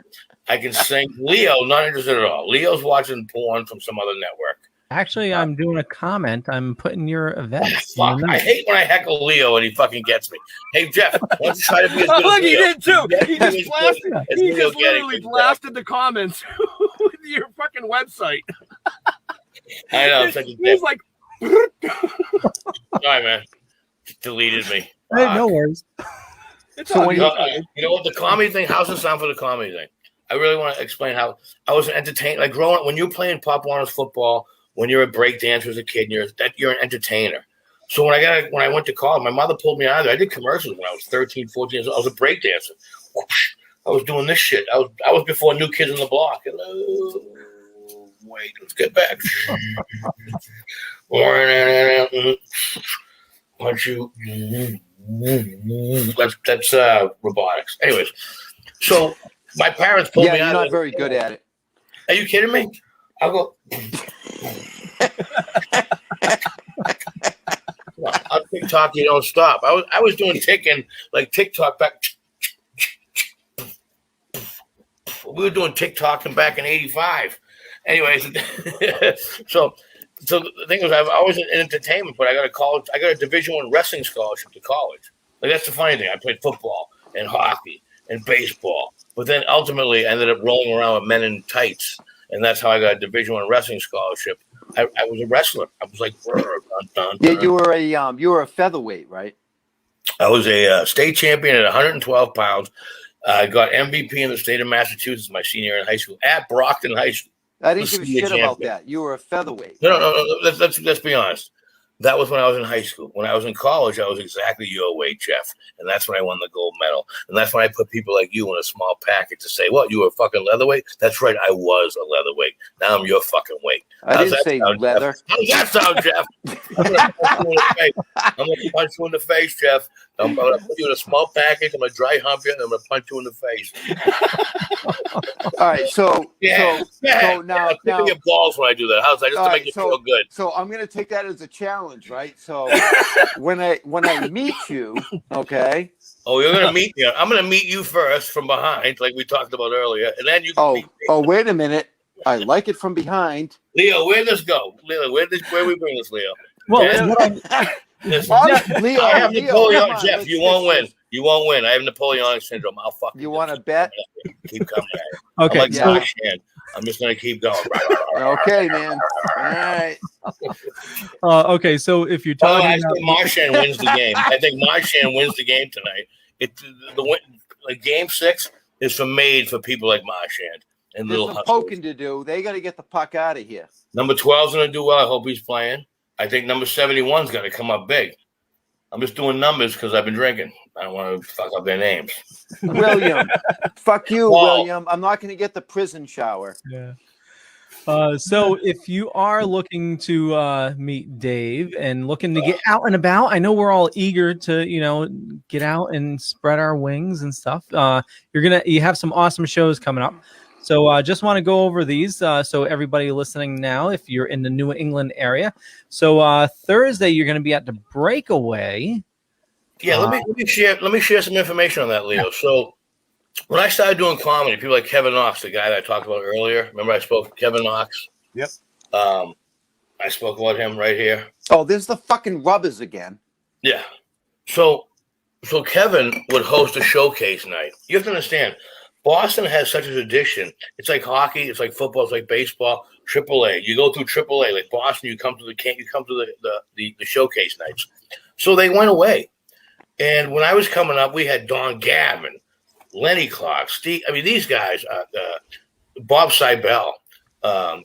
I can sing. Leo, not interested at all. Leo's watching porn from some other network. Actually, I'm doing a comment. I'm putting your event. Fuck, I hate when I heckle Leo and he fucking gets me. Hey, Jeff, why don't you try to be as good Look, as Leo? he did too. He just literally blasted the comments with your fucking website. I know. I'm such a He's like, sorry, man. Deleted me. Hey, no worries. So you know what, the comedy thing, how's it sound for the comedy thing? I really want to explain how I was an entertainer. Like growing up, when you're playing Pop Warner's football, when you're a break dancer as a kid, you're an entertainer. So when I went to college, my mother pulled me out of there. I did commercials when I was 13, 14 years old. I was a break dancer. I was doing this shit. I was before New Kids on the Block. Hello. Wait, let's get back. Punch you. That's robotics. Anyways, so my parents pulled me out. Yeah, you're not very good at it. Are you kidding me? I'll go. I'll TikTok, you don't stop. I was doing ticking like TikTok back. We were doing TikToking back in '85. Anyways, so the thing was, I've always in entertainment, but I got a Division I wrestling scholarship to college. Like that's the funny thing. I played football and hockey and baseball, but then ultimately I ended up rolling around with men in tights, and that's how I got a Division I wrestling scholarship. I was a wrestler. I was like, yeah, you were a featherweight, right? I was a state champion at 112 pounds. I got MVP in the state of Massachusetts my senior year in high school at Brockton High School. I didn't give a shit about that. You were a featherweight. No. Let's be honest. That was when I was in high school. When I was in college, I was exactly your weight, Jeff. And that's when I won the gold medal. And that's when I put people like you in a small package to say, what, you were a fucking leatherweight? That's right, I was a leatherweight. Now I'm your fucking weight. I didn't say leather. Jeff? How does that sound, Jeff? I'm going to punch you in the face, Jeff. I'm going to put you in a small package. I'm going to dry hump you, and I'm going to punch you in the face. All right, so now your balls when I do that. How's that? Just to make you feel good. So I'm going to take that as a challenge, right? So when I meet you, okay. Oh, you're going to meet me. I'm going to meet you first from behind, like we talked about earlier, and then you can meet me. Oh, wait a minute. I like it from behind. Leo, where'd this go? Leo, where we bring this, Leo? Well, Listen, Leo, I have Napoleon. on, Jeff, you won't win. You won't win. I have Napoleonic syndrome. I'll fuck you. You want to bet? Keep coming at it. Okay, I'm like Marshan. I'm just going to keep going. Okay, man. All right. Okay, so if you're talking I think Marshan wins the game. I think Marshan wins the game tonight. Game 6 is made for people like Marshan and There's little some poking to do. They got to get the puck out of here. Number 12's going to do well. I hope he's playing. I think number 71's got to come up big. I'm just doing numbers because I've been drinking. I don't want to fuck up their names. William. Fuck you, Paul. William. I'm not going to get the prison shower. Yeah. So if you are looking to meet Dave and looking to get out and about, I know we're all eager to, get out and spread our wings and stuff. You have some awesome shows coming up. So just want to go over these. So everybody listening now, if you're in the New England area. So Thursday, you're going to be at the Breakaway. Yeah, let me share some information on that, Leo. Yeah. So when I started doing comedy, people like Kevin Knox, the guy that I talked about earlier. Remember I spoke to Kevin Knox? Yep. I spoke about him right here. Oh, there's the fucking rubbers again. Yeah. So Kevin would host a showcase night. You have to understand, Boston has such a tradition. It's like hockey, it's like football, it's like baseball. AAA. You go through AAA, like Boston. You come to the showcase nights. So they went away, and when I was coming up, we had Don Gavin, Lenny Clark, Steve. I mean, these guys, Bob Seibel,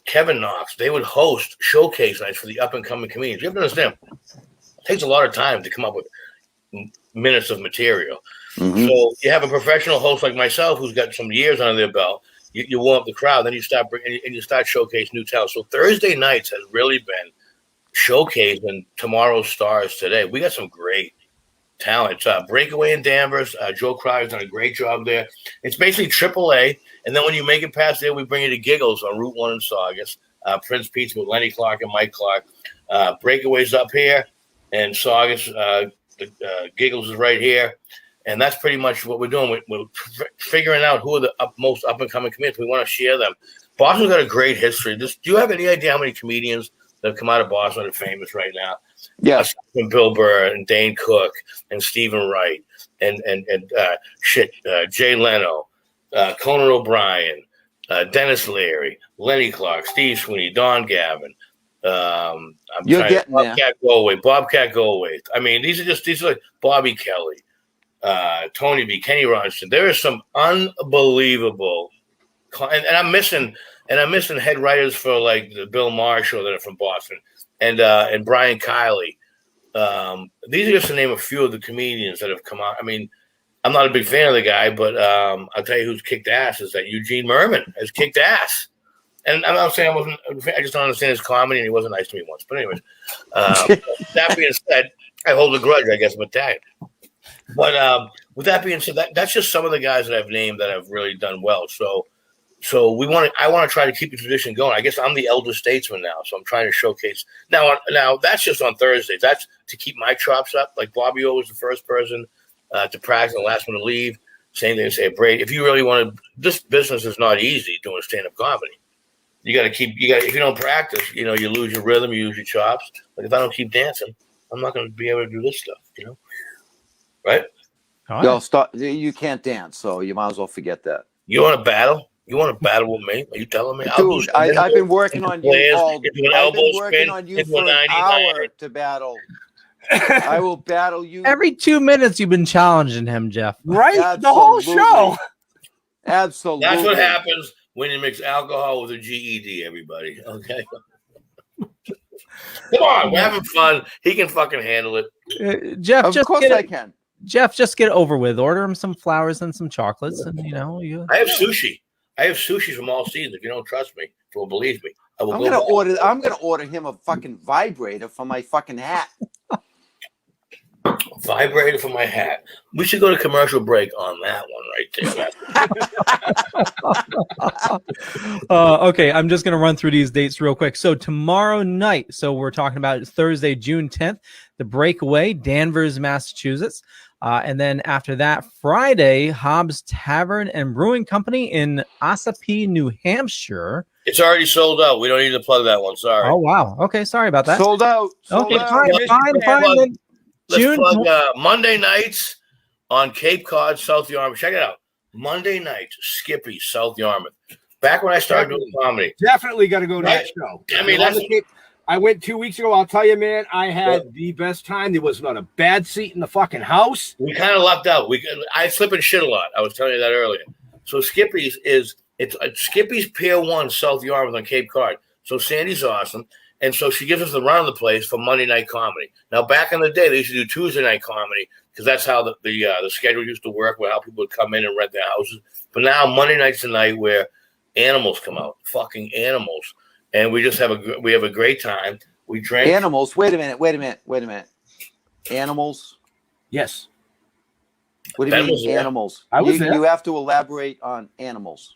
Kevin Knox. They would host showcase nights for the up and coming comedians. You have to understand, it takes a lot of time to come up with minutes of material. Mm-hmm. So you have a professional host like myself who's got some years under their belt. You warm up the crowd, then you start showcase new talent. So Thursday nights has really been showcasing tomorrow's stars today. We got some great talent. Breakaway in Danvers. Joe Crowder's done a great job there. It's basically AAA, and then when you make it past there, we bring you to Giggles on Route 1 in Saugus. Prince Pizza with Lenny Clark and Mike Clark. Breakaway's up here, and Saugus. Giggles is right here. And that's pretty much what we're doing. We're figuring out who are the most up-and-coming comedians. We want to share them. Boston's got a great history. Do you have any idea how many comedians that have come out of Boston that are famous right now? Yes. Bill Burr and Dane Cook and Stephen Wright and Jay Leno, Conan O'Brien, Dennis Leary, Lenny Clark, Steve Sweeney, Don Gavin. Bobcat Goldthwait. I mean, these are like Bobby Kelly. Tony B, Kenny Ronston. There is some unbelievable, and I'm missing head writers for like the Bill Maher show that are from Boston, and Brian Kiley. These are just to name a few of the comedians that have come out. I mean, I'm not a big fan of the guy, but I'll tell you who's kicked ass is that Eugene Merman has kicked ass. And I'm not saying I just don't understand his comedy, and he wasn't nice to me once. But anyways, that being said, I hold a grudge. I guess I'm Italian. But with that being said, that's just some of the guys that I've named that have really done well. So I want to try to keep the tradition going. I guess I'm the elder statesman now, so I'm trying to showcase. Now that's just on Thursdays. That's to keep my chops up. Like Bobby O was the first person to practice and the last one to leave. Same thing to say, Brady. If you really want to, this business is not easy doing stand-up comedy. You got to if you don't practice, you lose your rhythm, you lose your chops. Like if I don't keep dancing, I'm not going to be able to do this stuff, Right? Yo, you can't dance, so you might as well forget that. You want to battle? You want to battle with me? Are you telling me? Dude, I've been working on you for an hour to battle. I will battle you. Every 2 minutes you've been challenging him, Jeff. Right? Absolutely. The whole show. Absolutely. That's what happens when you mix alcohol with a GED, everybody. Okay. Come on, we're having fun. He can fucking handle it. Jeff, Of course I can. Jeff, just get it over with. Order him some flowers and some chocolates, and I have sushi. I have sushi from all seasons. If you don't trust me, or believe me, I will. I'm gonna order him a fucking vibrator for my fucking hat. Vibrator for my hat. We should go to commercial break on that one right there. Okay, I'm just going to run through these dates real quick. So tomorrow night, so we're talking about Thursday, June 10th, the Breakaway, Danvers, Massachusetts. And then after that, Friday, Hobbs Tavern and Brewing Company in Ossipee, New Hampshire. It's already sold out. We don't need to plug that one. Sorry. Oh, wow. Okay, sorry about that. Sold out. Okay, out. fine. Let's plug Monday nights on Cape Cod, South Yarmouth. Check it out. Monday nights, Skippy, South Yarmouth. Back when I started doing comedy. Definitely got to go to that show. I mean, I went 2 weeks ago. I'll tell you, man, I had the best time. There was not a bad seat in the fucking house. We kind of lucked out. I slip and shit a lot. I was telling you that earlier. So Skippy's it's Skippy's Pier 1, South Yarmouth on Cape Cod. So Sandy's awesome. And so she gives us the run of the place for Monday night comedy. Now, back in the day, they used to do Tuesday night comedy because that's how the schedule used to work, where how people would come in and rent their houses. But now Monday night's the night where animals come out, fucking animals, and we just have a great time. We drink animals. Wait a minute. Animals. Yes. What do you mean animals? I was there. You have to elaborate on animals.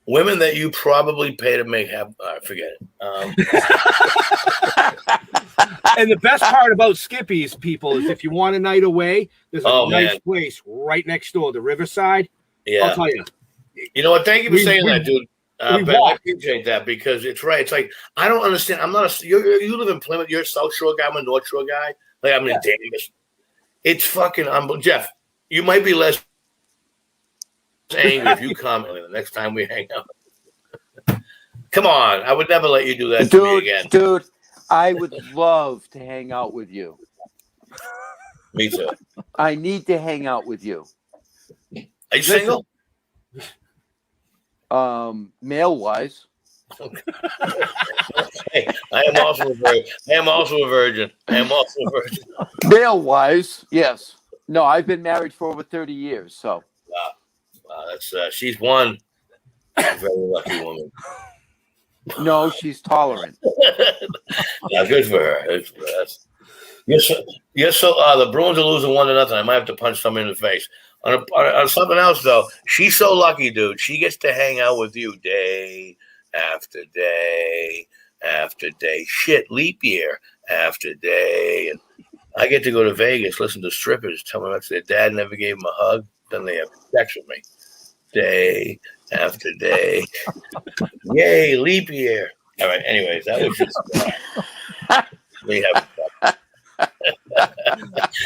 Women that you probably pay to make have forget it. And the best part about Skippy's, people, is if you want a night away, there's a nice place right next door, the Riverside. Yeah, I'll tell you. You know what? Thank you for saying that, dude. Ben, I appreciate that because it's right. It's like I don't understand. I'm not you live in Plymouth. You're a South Shore guy. I'm a North Shore guy. Like I'm in Davis. It's fucking Jeff. You might be less angry if you comment the next time we hang out. Come on, I would never let you do that to me again. Dude, I would love to hang out with you. Me too. I need to hang out with you. Are you single? Male wise. Hey, I am also a virgin. Male wise, yes. No, I've been married for over 30 years, so. Wow, that's she's one very lucky woman. No, she's tolerant. Yeah, good for her. You're so the Bruins are losing 1-0. I might have to punch someone in the face. On something else though, she's so lucky, dude. She gets to hang out with you day after day after day. Shit, leap year after day. And I get to go to Vegas, listen to strippers tell me that their dad never gave them a hug. Then they have sex with me day after day. Yay, leap year. All right, anyways, that was just we have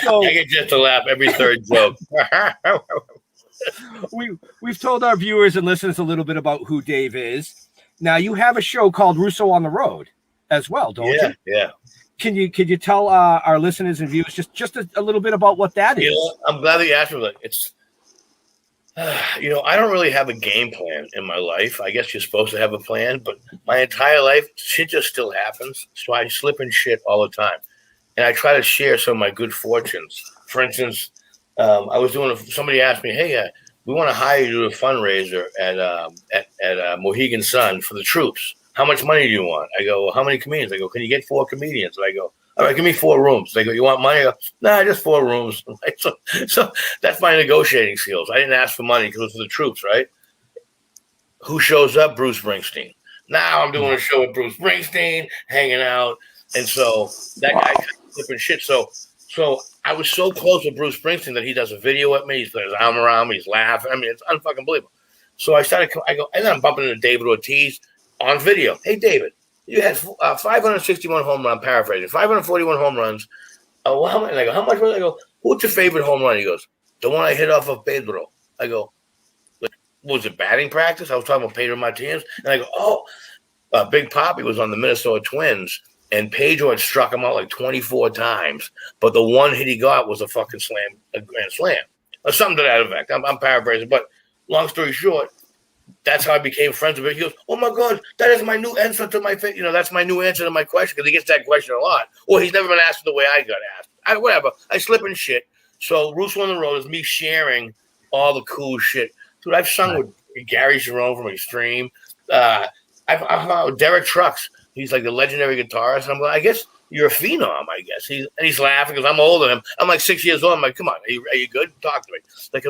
I get just to laugh every third joke. We've told our viewers and listeners a little bit about who Dave is. Now you have a show called Russo on the Road as well, don't you? Yeah. Can you tell our listeners and viewers just a little bit about what that is? You know, I'm glad that you asked me. Like, it's I don't really have a game plan in my life. I guess you're supposed to have a plan, but my entire life, shit just still happens. So I slip in shit all the time. And I try to share some of my good fortunes. For instance, I was doing somebody asked me, hey, we want to hire you to do a fundraiser at Mohegan Sun for the troops. How much money do you want? I go, well, how many comedians? I go, can you get 4 comedians? And I go, all right, give me 4 rooms. They go, you want money? I go, nah, just 4 rooms. So that's my negotiating skills. I didn't ask for money because it was for the troops, right? Who shows up? Bruce Springsteen. Now I'm doing a show with Bruce Springsteen, hanging out. And so that guy kind of flipping shit. So I was so close with Bruce Springsteen that he does a video with me. He's putting his arm around me. He's laughing. I mean, it's unfucking believable. So I go, and then I'm bumping into David Ortiz on video. Hey, David, you had 561 home runs. I'm paraphrasing. 541 home runs. Well, how much? And I go, how much was it? I go, what's your favorite home run? He goes, the one I hit off of Pedro. I go, was it batting practice? I was talking about Pedro Martinez. And I go, Big Papi was on the Minnesota Twins. And Pedro had struck him out like 24 times. But the one hit he got was a fucking slam, a grand slam. Or something to that effect. I'm paraphrasing. But long story short, that's how I became friends with him. He goes, "Oh my God, that is my new answer to my face. That's my new answer to my question," because he gets that question a lot. Or he's never been asked the way I got asked. Whatever. I slip in shit. So Russo on the Road is me sharing all the cool shit. Dude, I've sung with Gary Jerome from Extreme. I've hung with Derek Trucks. He's like the legendary guitarist. And I'm like, I guess you're a phenom, I guess. He's laughing because I'm older than him. I'm like 6 years old. I'm like, come on, are you good? Talk to me. Like,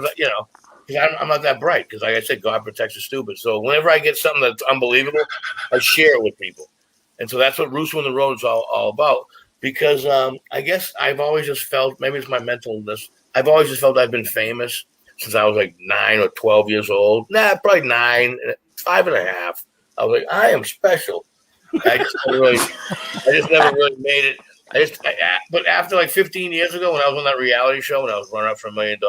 I'm not that bright because, like I said, God protects the stupid. So whenever I get something that's unbelievable, I share it with people. And so that's what Russo on the Road is all about. Because I guess I've always just felt, maybe it's my mentalness, I've always just felt I've been famous since I was like 9 or 12 years old. Probably 9, 5.5. I was like, I am special. I just never really made it. But after like 15 years ago, when I was on that reality show, when I was running up for $1 million,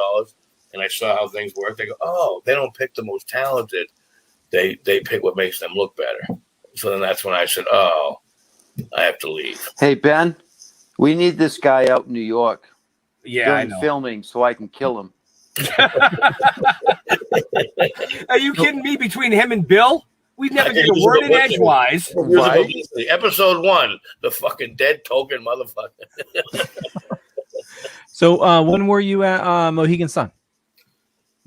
and I saw how things work, they go, oh, they don't pick the most talented. They pick what makes them look better. So then that's when I said, oh, I have to leave. Hey, Ben, we need this guy out in New York during filming so I can kill him. Are you kidding me? Between him and Bill, we never get a word in edgewise. Right? Episode 1, the fucking dead token motherfucker. So when were you at Mohegan Sun?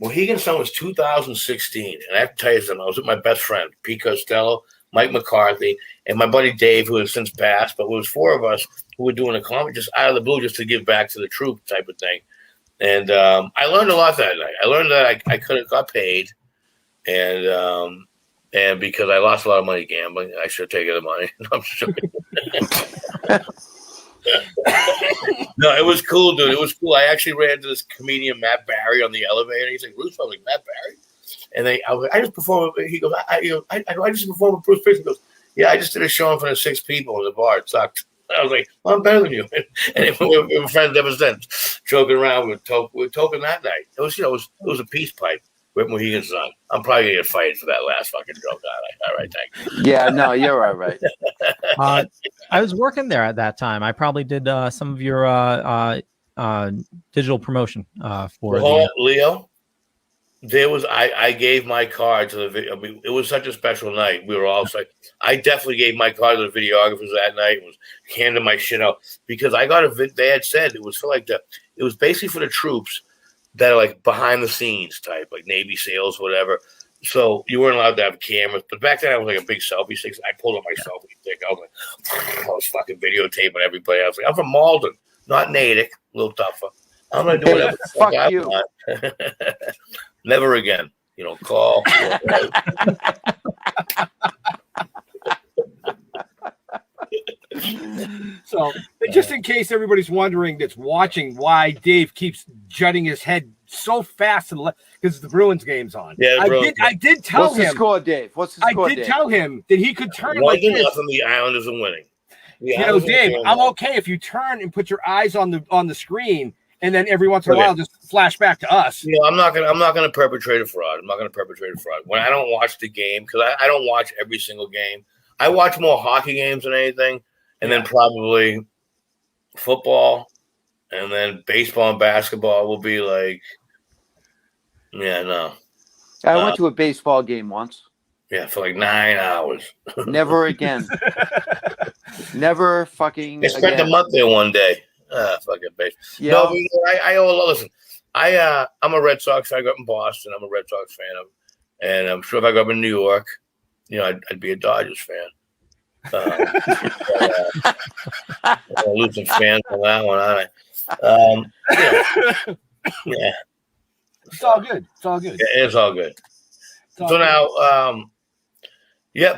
Mohegan Sun was 2016. And I have to tell you something. I was with my best friend, Pete Costello, Mike McCarthy, and my buddy Dave, who has since passed. But it was 4 of us who were doing a comedy just out of the blue, just to give back to the troupe type of thing. And I learned a lot that night. I learned that I could have got paid, and because I lost a lot of money gambling, I should have taken the money. I'm sorry. No, it was cool, dude. It was cool. I actually ran into this comedian, Matt Barry, on the elevator. He's like, Russo, like, Matt Barry? And I was like, I just performed. He goes, I just performed with Bruce Prichard. He goes, yeah, I just did a show in front of 6 people in the bar. It sucked. I was like, well, I'm better than you. And we were friends ever since, joking around with Toking that night. It was a peace pipe with Mohegan Sun. I'm probably going to get fired for that last fucking joke. All right, thank you. Yeah, no, you're all right. I was working there at that time. I probably did some of your digital promotion for Leo. I gave my card to the video. I mean, it was such a special night. We were all like, I definitely gave my card to the videographers that night and was handing my shit out because I got they had said it was for like it was basically for the troops that are like behind the scenes type, like Navy SEALs, whatever. So you weren't allowed to have cameras. But back then I was like a big selfie stick. I pulled up my selfie stick. I was fucking videotaping everybody. I was like, I'm from Malden, not Natick, a little tougher. I'm going to do whatever the fuck I want. Never again. Call. So, just in case everybody's wondering that's watching why Dave keeps jutting his head so fast to the left, because the Bruins game's on. Yeah, I did tell What's him. The score, Dave? What's the score, I did tell him that he could turn 1-0 like this. The Islanders are winning. Dave, I'm okay if you turn and put your eyes on the screen, and then every once in a while just flash back to us. I'm not gonna perpetrate a fraud. When I don't watch the game, because I don't watch every single game. I watch more hockey games than anything, and then probably football, and then baseball and basketball will be like, yeah, no. I went to a baseball game once. Yeah, for like 9 hours. Never again. Never fucking. I spent a month there one day. Fucking base. Yeah. No, I owe a lot. Listen, I'm a Red Sox fan. I grew up in Boston. I'm a Red Sox fan. And I'm sure if I grew up in New York, I'd be a Dodgers fan. I'll lose some fans on that one, aren't I? Yeah. It's all good. It's all good. Yeah, it's all good. Now,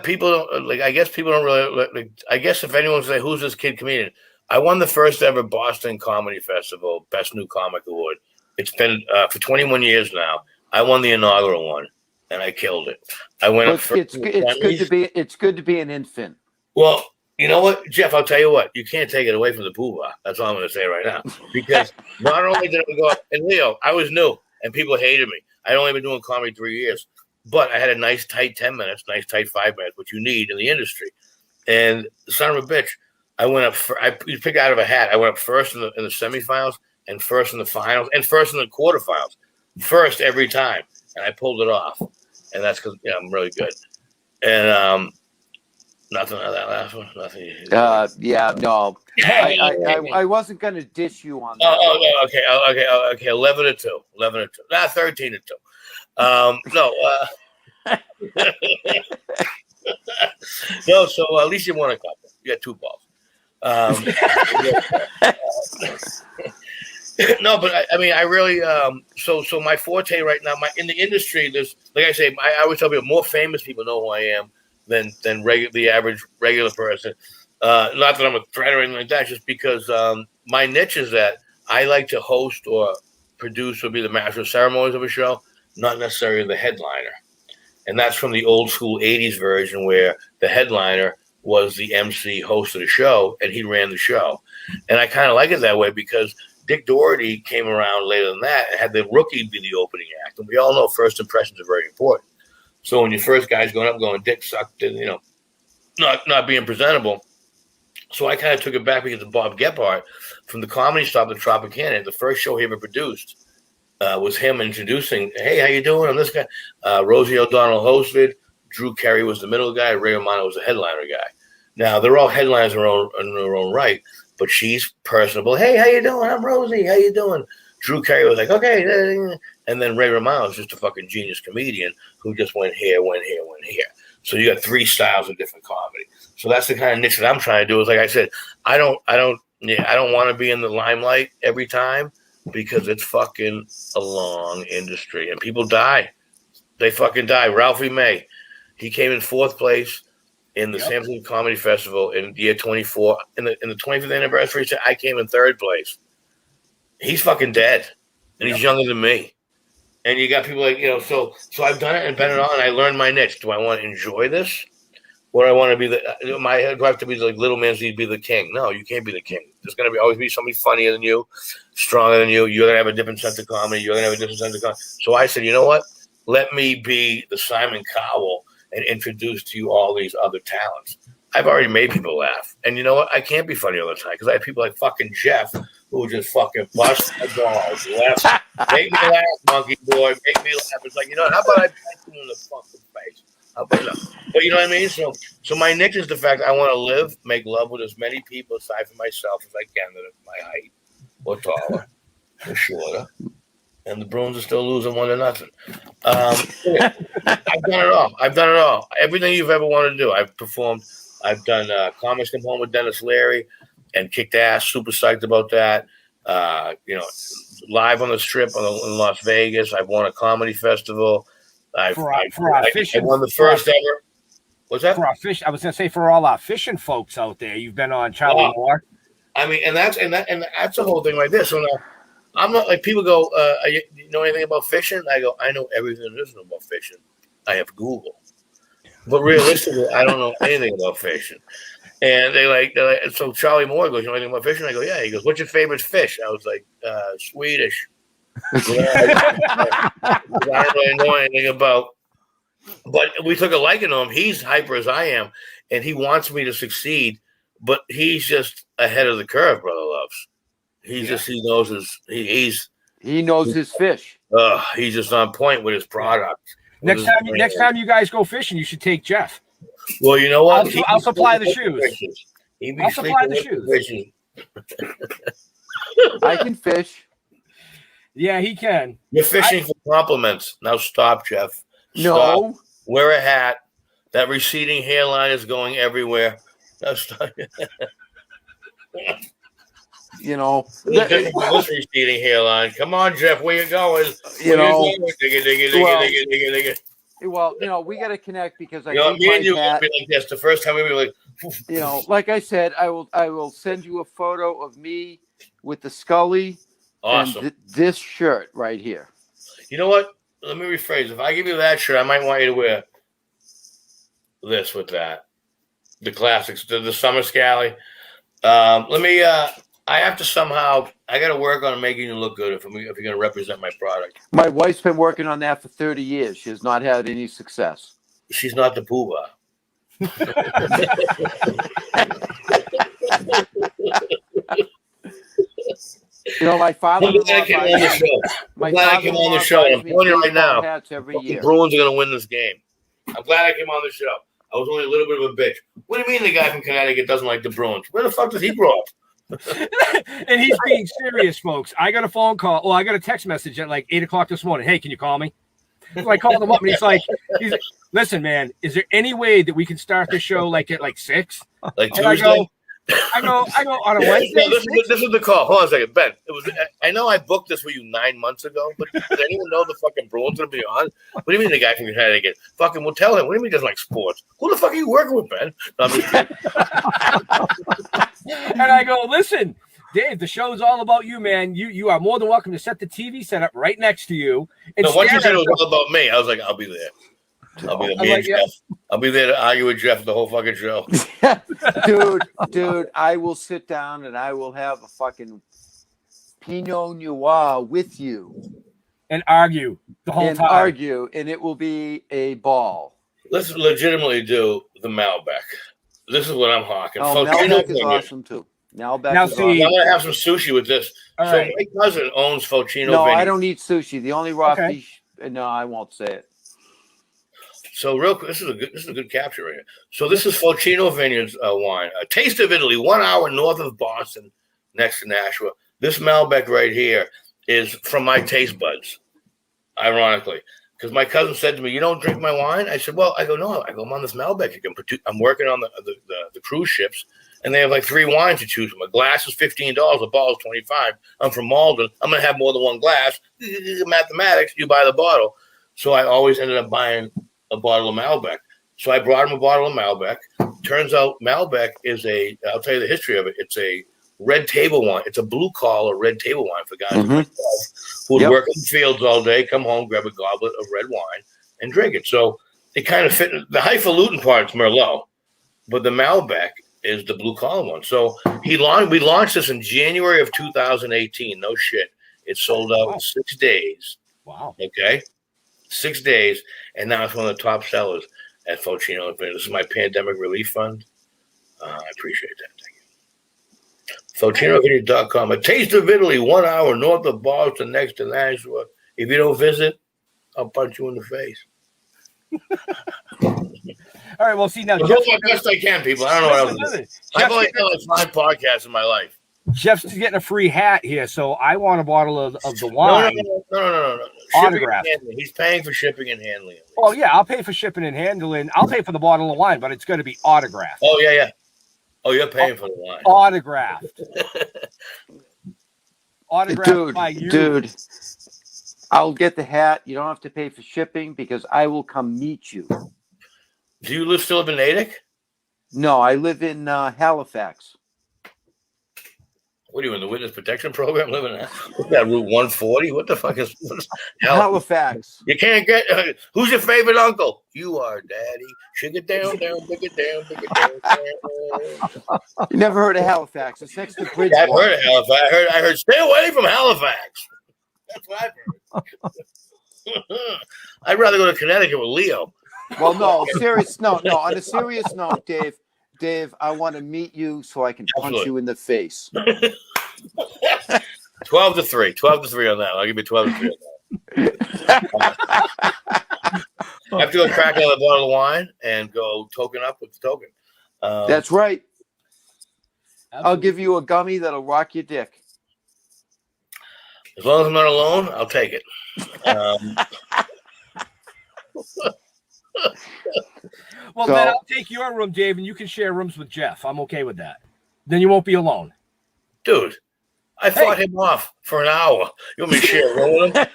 people don't like. I guess people don't really. Like, I guess if anyone say who's this kid comedian, I won the first ever Boston Comedy Festival Best New Comic Award. It's been for 21 years now. I won the inaugural one, and I killed it. I went up first. It's good to be an infant. Well, you know what, Jeff? I'll tell you what. You can't take it away from the poobah. That's all I'm going to say right now. Because not only did I go up, and Leo, I was new, and people hated me. I'd only been doing comedy 3 years. But I had a nice tight 10 minutes, nice tight 5 minutes, which you need in the industry. And son of a bitch, I went up. You pick out of a hat. I went up first in the semifinals, and first in the finals, and first in the quarterfinals. First every time, and I pulled it off. and that's because I'm really good. And nothing on that last one. Nothing. Yeah, no, I wasn't gonna dish you on that. Okay. 11-2. 11-2. 13-2. No. No. So at least you won a couple. You got 2 balls. No, but I really. So my forte right now, in the industry, there's, like I say, I always tell people, more famous people know who I am than the average regular person. Not that I'm a threat or anything like that, just because my niche is that I like to host or produce or be the master of ceremonies of a show, not necessarily the headliner. And that's from the old school 80s version where the headliner was the MC host of the show and he ran the show. And I kind of like it that way because Dick Doherty came around later than that and had the rookie be the opening act. And we all know first impressions are very important. So when your first guy's going up going, Dick sucked, and, not being presentable. So I kind of took it back because of Bob Gephardt from the Comedy Stop at Tropicana. The first show he ever produced was him introducing, hey, how you doing? I'm this guy. Rosie O'Donnell hosted. Drew Carey was the middle guy. Ray Romano was the headliner guy. Now, they're all headliners in their own right, but she's personable. Hey, how you doing? I'm Rosie. How you doing? Drew Carey was like, okay. And then Ray Romano is just a fucking genius comedian who just went here. So you got 3 styles of different comedy. So that's the kind of niche that I'm trying to do. Is like I said, I don't want to be in the limelight every time because it's fucking a long industry and people die. They fucking die. Ralphie May, he came in 4th place in the San Francisco Comedy Festival in the year 24. In the 25th anniversary, I came in 3rd place. He's fucking dead, and he's younger than me. And you got people like, so I've done it and been it on, and I learned my niche. Do I want to enjoy this? Or I want to be do I have to be like little man so you'd be the king? No, you can't be the king. There's going to always be somebody funnier than you, stronger than you. You're going to have a different sense of comedy. You're going to have a different sense of comedy. So I said, you know what? Let me be the Simon Cowell and introduce to you all these other talents. I've already made people laugh. And you know what? I can't be funny all the time because I have people like fucking Jeff who just fucking bust my balls. Make me laugh, monkey boy. Make me laugh. It's like, how about I punch you in the fucking face? How about that? But you know what I mean? So my niche is the fact I want to live, make love with as many people aside from myself as I can that are my height or taller or shorter. And the Bruins are still losing 1-0. I've done it all. Everything you've ever wanted to do, I've performed. I've done Comics Come Home with Dennis Leary and kicked ass. Super psyched about that. Live on the Strip in Las Vegas. I've won a comedy festival. I won the first ever. What's that? I was going to say for all our fishing folks out there, you've been on Charlie Moore. And that's the whole thing right there. So now, I'm not like people go, you know anything about fishing? I go, I know everything there is about fishing. I have Google. But realistically, I don't know anything about fishing. And they're like, so Charlie Moore goes, you know anything about fishing? I go, yeah. He goes, what's your favorite fish? I was like, Swedish. I don't really know anything about. But we took a liking to him. He's hyper as I am, and he wants me to succeed. But he's just ahead of the curve, Brother Loves. He knows his fish. He's just on point with his product. Next time you guys go fishing, you should take Jeff. Well, you know what? I'll supply the shoes. I'll supply the shoes. I can fish. Yeah, he can. You're fishing for compliments. Now stop, Jeff. No. Stop. Wear a hat. That receding hairline is going everywhere. Now stop. This receding hairline. Come on, Jeff. Where you going? Well, we got to connect because me and you will be like this. The first time we were like, like I said, I will send you a photo of me with the Scully. Awesome. And this shirt right here. You know what? Let me rephrase. If I give you that shirt, I might want you to wear this with that. The classics, the summer scally. I have to somehow. I got to work on making you look good if you're going to represent my product. My wife's been working on that for 30 years. She has not had any success. She's not the poobah. You know, my I'm father-in-law glad I came on the buys, show. my I'm glad I came on the father-in-law show. buys I'm me telling you right baseball now, hats every the year. Bruins are going to win this game. I'm glad I came on the show. I was only a little bit of a bitch. What do you mean the guy from Connecticut doesn't like the Bruins? Where the fuck does he grow up? And he's being serious, folks. I got a phone call. Well, I got a text message at like 8 o'clock this morning. Hey, can you call me? So I called him up, and he's like, listen, man, is there any way that we can start the show like at like 6? Like And Tuesday? I go on a Wednesday. No, this is the call. Hold on a second, Ben. It was. I know I booked this with you 9 months ago, but does anyone know the fucking Bruins gonna be on? What do you mean the guy from Connecticut? Fucking, we'll tell him. What do you mean he doesn't like sports? Who the fuck are you working with, Ben? No, I'm just kidding. And I go, listen, Dave, the show's all about you, man. You are more than welcome to set the TV set up right next to you. And No, once you stare said at it was all about me, I was like, I'll be there. I'll be there. Me and yeah. Jeff. I'll be there to argue with Jeff the whole fucking show. dude, I will sit down and I will have a fucking Pinot Noir with you and argue the whole and time. argue, and it will be a ball. Let's legitimately do the Malbec. This is what I'm hawking. Oh, Malbec is awesome too. Malbec Now, is see, awesome. I'm gonna have some sushi with this. All So right. my cousin owns Focino No, Vineyard. I don't eat sushi. The only raw Okay. fish. No, I won't say it. So real quick, this is a good capture right here. So this is Focino Vineyards wine, a taste of Italy, 1 hour north of Boston, next to Nashua. This Malbec right here is from my taste buds, ironically, because my cousin said to me, "You don't drink my wine?" I said, "Well, no. I go, I'm on this Malbec. I'm working on the cruise ships, and they have like 3 wines to choose from. A glass is $15, a bottle is $25. I'm from Malden. I'm gonna have more than one glass. Mathematics. You buy the bottle. So I always ended up buying a bottle of Malbec. So I brought him a bottle of Malbec. Turns out Malbec is I'll tell you the history of it. It's a red table wine. It's a blue collar red table wine for guys like myself who would work in the fields all day, come home, grab a goblet of red wine, and drink it. So it kind of fit. The highfalutin part's Merlot, but the Malbec is the blue collar one. So we launched this in January of 2018. No shit. It sold out in 6 days. Wow. Okay. 6 days. And now it's one of the top sellers at Focino. This is my pandemic relief fund. I appreciate that. Thank you. FocinoVineyard.com. A taste of Italy, 1 hour north of Boston, next to Nashua. If you don't visit, I'll punch you in the face. All right, well, see now. I'll do my best I can, people. I don't know what else to do. I've only done like 5 podcasts in my life. Jeff's getting a free hat here, so I want a bottle of the wine. No. Autograph. He's paying for shipping and handling. Oh, yeah, I'll pay for shipping and handling. I'll pay for the bottle of wine, but it's going to be autographed. Oh, yeah. Oh, you're paying for the wine. Autographed. Autographed by you. Dude, I'll get the hat. You don't have to pay for shipping because I will come meet you. Do you still live in Natick? No, I live in Halifax. What are you in the witness protection program living at? What's that, Route 140? What the fuck is Halifax? You can't get. Who's your favorite uncle? You are, Daddy. Shake it down, big it down. You never heard of Halifax? It's next to Bridgeport. Yeah, I've heard of Halifax. I heard. Stay away from Halifax. That's what I've heard. I'd rather go to Connecticut with Leo. Well, no. On a serious note, Dave, I want to meet you so I can punch you in the face. 12-3. 12-3 on that. I'll give you 12-3 on that. I have to go crack another bottle of wine and go token up with the token. That's right. Absolutely. I'll give you a gummy that'll rock your dick. As long as I'm not alone, I'll take it. Well, then I'll take your room, Dave, and you can share rooms with Jeff. I'm okay with that. Then you won't be alone. Dude, I fought him off for an hour. You want me to share a room with him?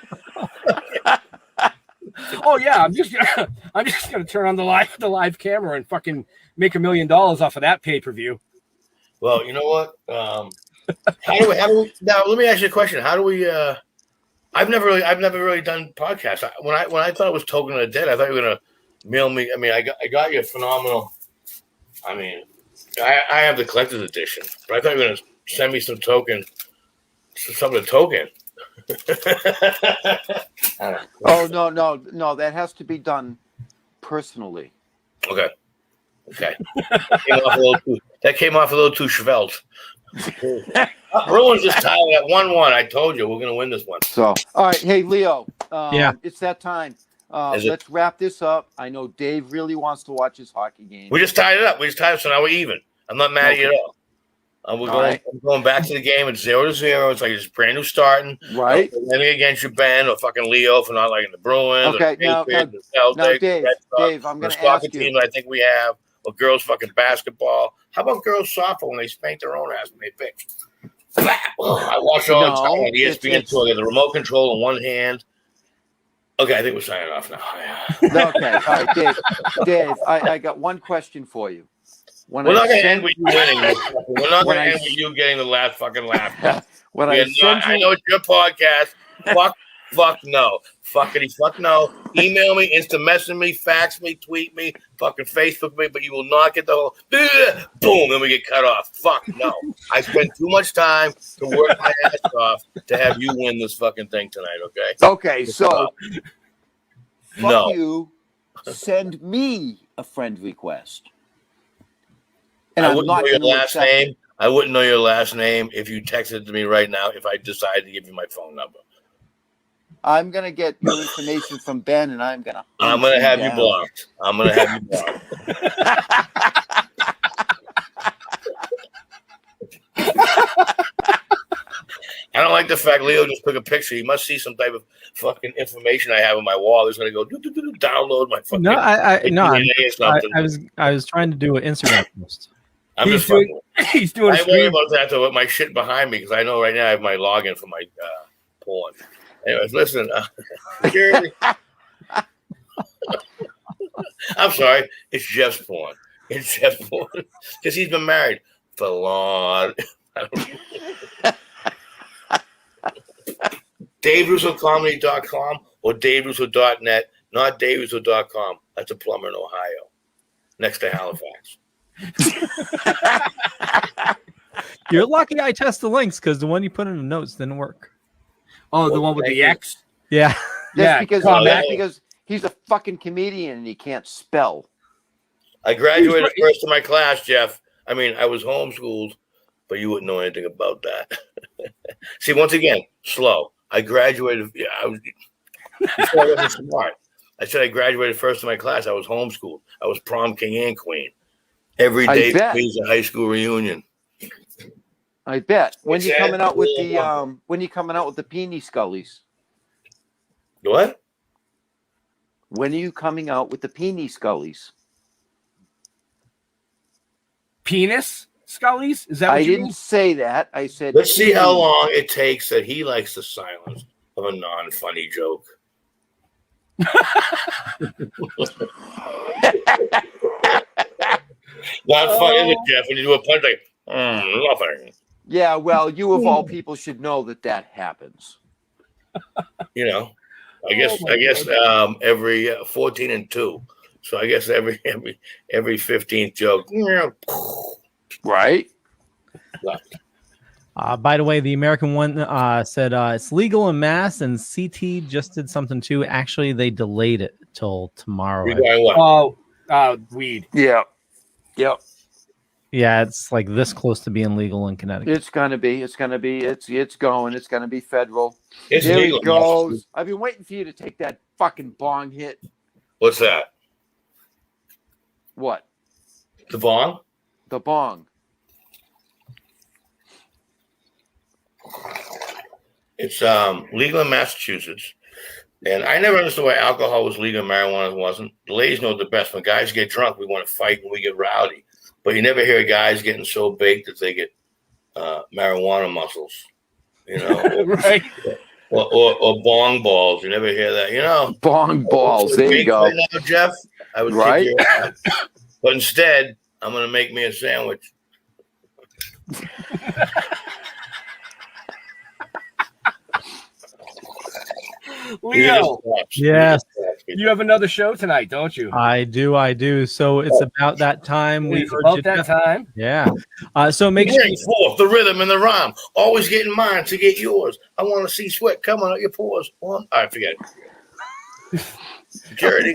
Oh yeah, I'm just gonna turn on the live camera and fucking make $1 million off of that pay-per-view. Well, you know what? How do we now? Let me ask you a question. How do we? I've never really done podcasts. When I thought it was Token of the Dead, I thought you were gonna mail me. I mean, I got you a phenomenal. I mean, I have the collector's edition, but I thought you were gonna send me some token, something to token. Oh no! That has to be done personally. Okay. That came off a little too svelte. Bruins just tied it at 1-1. I told you we're going to win this one. So, all right. Hey, Leo. Yeah. It's that time. Is it? Let's wrap this up. I know Dave really wants to watch his hockey game. We just tied it up. So now we're even. I'm not mad at you at all. I'm going back to the game. It's 0-0. It's like it's brand new starting. Right. Anything against you, Ben, or fucking Leo for not liking the Bruins. Okay. Now, Dave, I'm going to ask you. Teams I think we have, or girls fucking basketball. How about girls softball when they spank their own ass when they pitch? I watch all the time on ESPN tour. They have the remote control in one hand. Okay, I think we're signing off now. Okay. All right, Dave, I got one question for you. We're not going to end with you winning. We're not going to end with you getting the last fucking laugh. I know it's your podcast. Fuck no. Fuckity fuck no. Email me, instant message me, fax me, tweet me, fucking Facebook me, but you will not get the whole boom, and we get cut off. Fuck no. I spent too much time to work my ass off to have you win this fucking thing tonight, okay? Okay, so fuck you. Send me a friend request. And I wouldn't know your last name. I wouldn't know your last name if you texted it to me right now if I decided to give you my phone number. I'm going to get your information from Ben, and I'm going to have you blocked. I'm going to have you blocked. I don't like the fact Leo just took a picture. He must see some type of fucking information I have on my wall. He's going to go download my fucking. I was trying to do an Instagram post. He's doing. I worry about that though with my shit behind me because I know right now I have my login for my porn. Anyways, listen. I'm sorry. It's Jeff's porn. It's Jeff's porn because he's been married for long. DaveRussoComedy.com or DaveRusso.net, not DaveRusso.com. That's a plumber in Ohio, next to Halifax. You're lucky I test the links because the one you put in the notes didn't work. Oh, the one with the X? Yeah. That's because he's a fucking comedian and he can't spell. I graduated first in my class, Jeff. I mean, I was homeschooled, but you wouldn't know anything about that. See, once again, slow. I graduated. Yeah, I wasn't smart. I said I graduated first in my class. I was homeschooled. I was prom king and queen. Every day was a high school reunion. I bet. When you coming out with the Peenie Scullies? What? When are you coming out with the Peenie Scullies? Penis Scullies? Is that what I you didn't mean? say that. I said let's see how long it takes that he likes the silence of a non-funny joke. Not funny, is it, Jeff? When you do a punch like, nothing. Yeah, well, you of all people should know that happens. You know, I guess every 14 and 2. So I guess every 15th joke. Right. By the way, the American one said it's legal in Mass, and CT just did something too. Actually, they delayed it till tomorrow. Weed. Yeah. Yep. Yeah, it's like this close to being legal in Connecticut. It's gonna be. It's gonna be federal. It's there legal. It goes. I've been waiting for you to take that fucking bong hit. What's that? What? The bong? The bong. It's legal in Massachusetts. And I never understood why alcohol was legal and marijuana wasn't. The ladies know the best. When guys get drunk, we want to fight and we get rowdy. But you never hear guys getting so baked that they get marijuana muscles, you know, right? Or bong balls. You never hear that, you know. Bong balls. There you go, right now, Jeff. I would right. But instead, I'm going to make me a sandwich. Leo, yes, you have another show tonight, don't you? I do. So it's about that time. Time. Yeah. So make sure forth the rhythm and the rhyme. Always getting mine to get yours. I want to see sweat coming out your pores. Well, I forget. Security.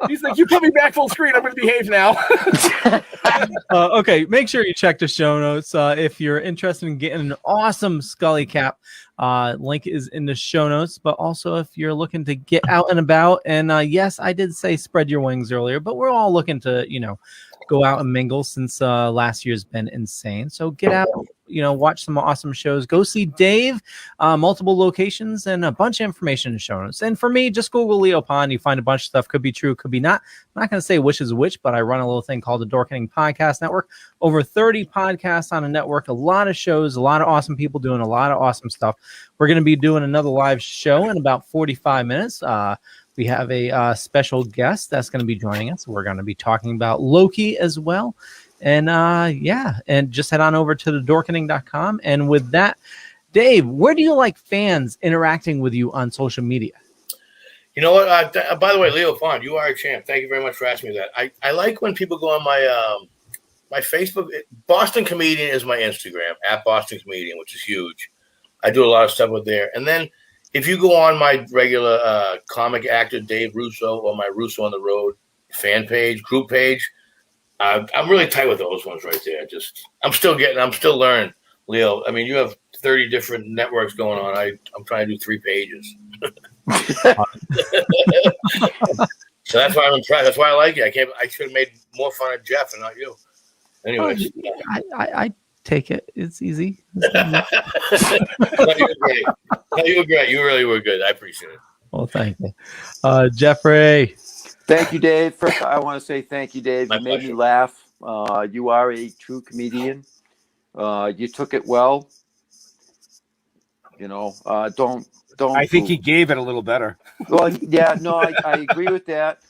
He's like, you put me back full screen. I'm going to behave now. Okay, make sure you check the show notes if you're interested in getting an awesome Scully cap. Link is in the show notes, but also if you're looking to get out and about, and yes, I did say spread your wings earlier, but we're all looking to, go out and mingle since last year's been insane. So get out, watch some awesome shows. Go see Dave, multiple locations, and a bunch of information in the show notes. And for me, just Google Leo Pond. You find a bunch of stuff. Could be true, could be not. I'm not going to say which is which, but I run a little thing called the Dorkening Podcast Network. Over 30 podcasts on a network, a lot of shows, a lot of awesome people doing a lot of awesome stuff. We're going to be doing another live show in about 45 minutes. We have a special guest that's going to be joining us. We're going to be talking about Loki as well. And and just head on over to the dorkening.com. And with that, Dave, where do you like fans interacting with you on social media? You know what? By the way, Leo Pond, you are a champ. Thank you very much for asking me that. I like when people go on my Facebook. Boston Comedian is my Instagram, at Boston Comedian, which is huge. I do a lot of stuff with there. And then if you go on my regular comic actor Dave Russo or my Russo on the Road fan page, group page, I'm really tight with those ones right there. I'm still learning, Leo. I mean, you have 30 different networks going on. I'm trying to do 3 pages. So that's why I'm impressed. That's why I like it. I should have made more fun of Jeff and not you. Anyways, I take it. It's easy. No, you were great. No, you were great. You really were good. I appreciate it. Well, thank you, Jeffrey. Thank you, Dave. First, I want to say thank you, Dave. My You made pleasure. me laugh. You are a true comedian. You took it well. Don't. I think he gave it a little better. Well, yeah, no, I agree with that.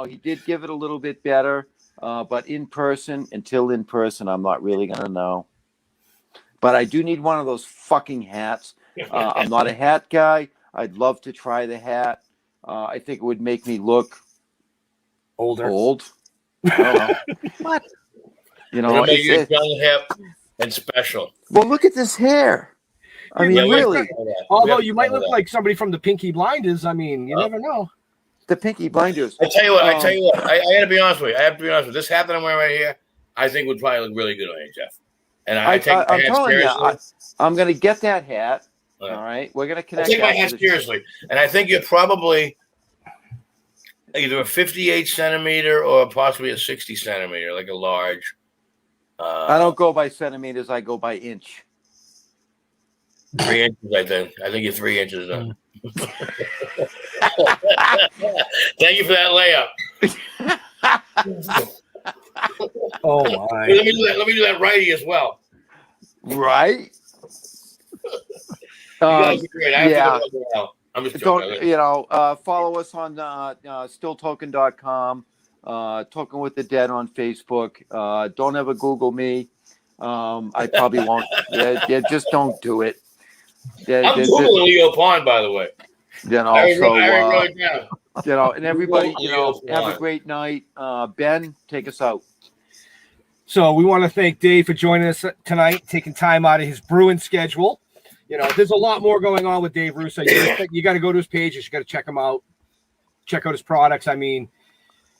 He did give it a little bit better, but until in person, I'm not really going to know. But I do need one of those fucking hats. I'm not a hat guy. I'd love to try the hat. I think it would make me look Old. I don't know. What? It'll make you young, hip, and special. Well, look at this hair. I mean, Yeah, we have really, to try that. We Although have to you might try look that. like somebody from the Pinky Blinders. I mean, you never know. the Pinky Blinders. I tell you what. I got to be honest with you. I have to be honest with you. This hat that I'm wearing right here, I think would probably look really good on you, Jeff. And I take my I'm hat telling seriously. you, I'm going to get that hat. Yeah. All right, we're going to I connect. take my after hat the- seriously, and I think you're probably either a 58 centimeter or possibly a 60 centimeter, like a large. I don't go by centimeters. I go by inch. 3 inches, I think. I think you're 3 inches. Then. Thank you for that layup. Oh my! Let me do that righty as well. Right. You guys are great. I have yeah. to go now. I'm just joking. Don't follow us on stilltoken.com, Token with the Dead on Facebook. Don't ever Google me. I probably won't. Yeah, just don't do it. I'm Googling Leo Pond, by the way. I already wrote it down. And everybody, Leo have a Pond. great night. Ben, take us out. So we want to thank Dave for joining us tonight, taking time out of his brewing schedule. There's a lot more going on with Dave Russo. You got to go to his page. You got to check him out. Check out his products. I mean,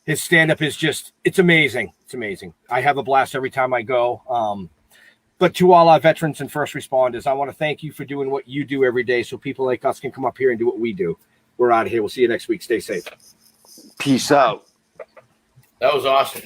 his stand-up is it's amazing. It's amazing. I have a blast every time I go. But to all our veterans and first responders, I want to thank you for doing what you do every day so people like us can come up here and do what we do. We're out of here. We'll see you next week. Stay safe. Peace out. That was awesome.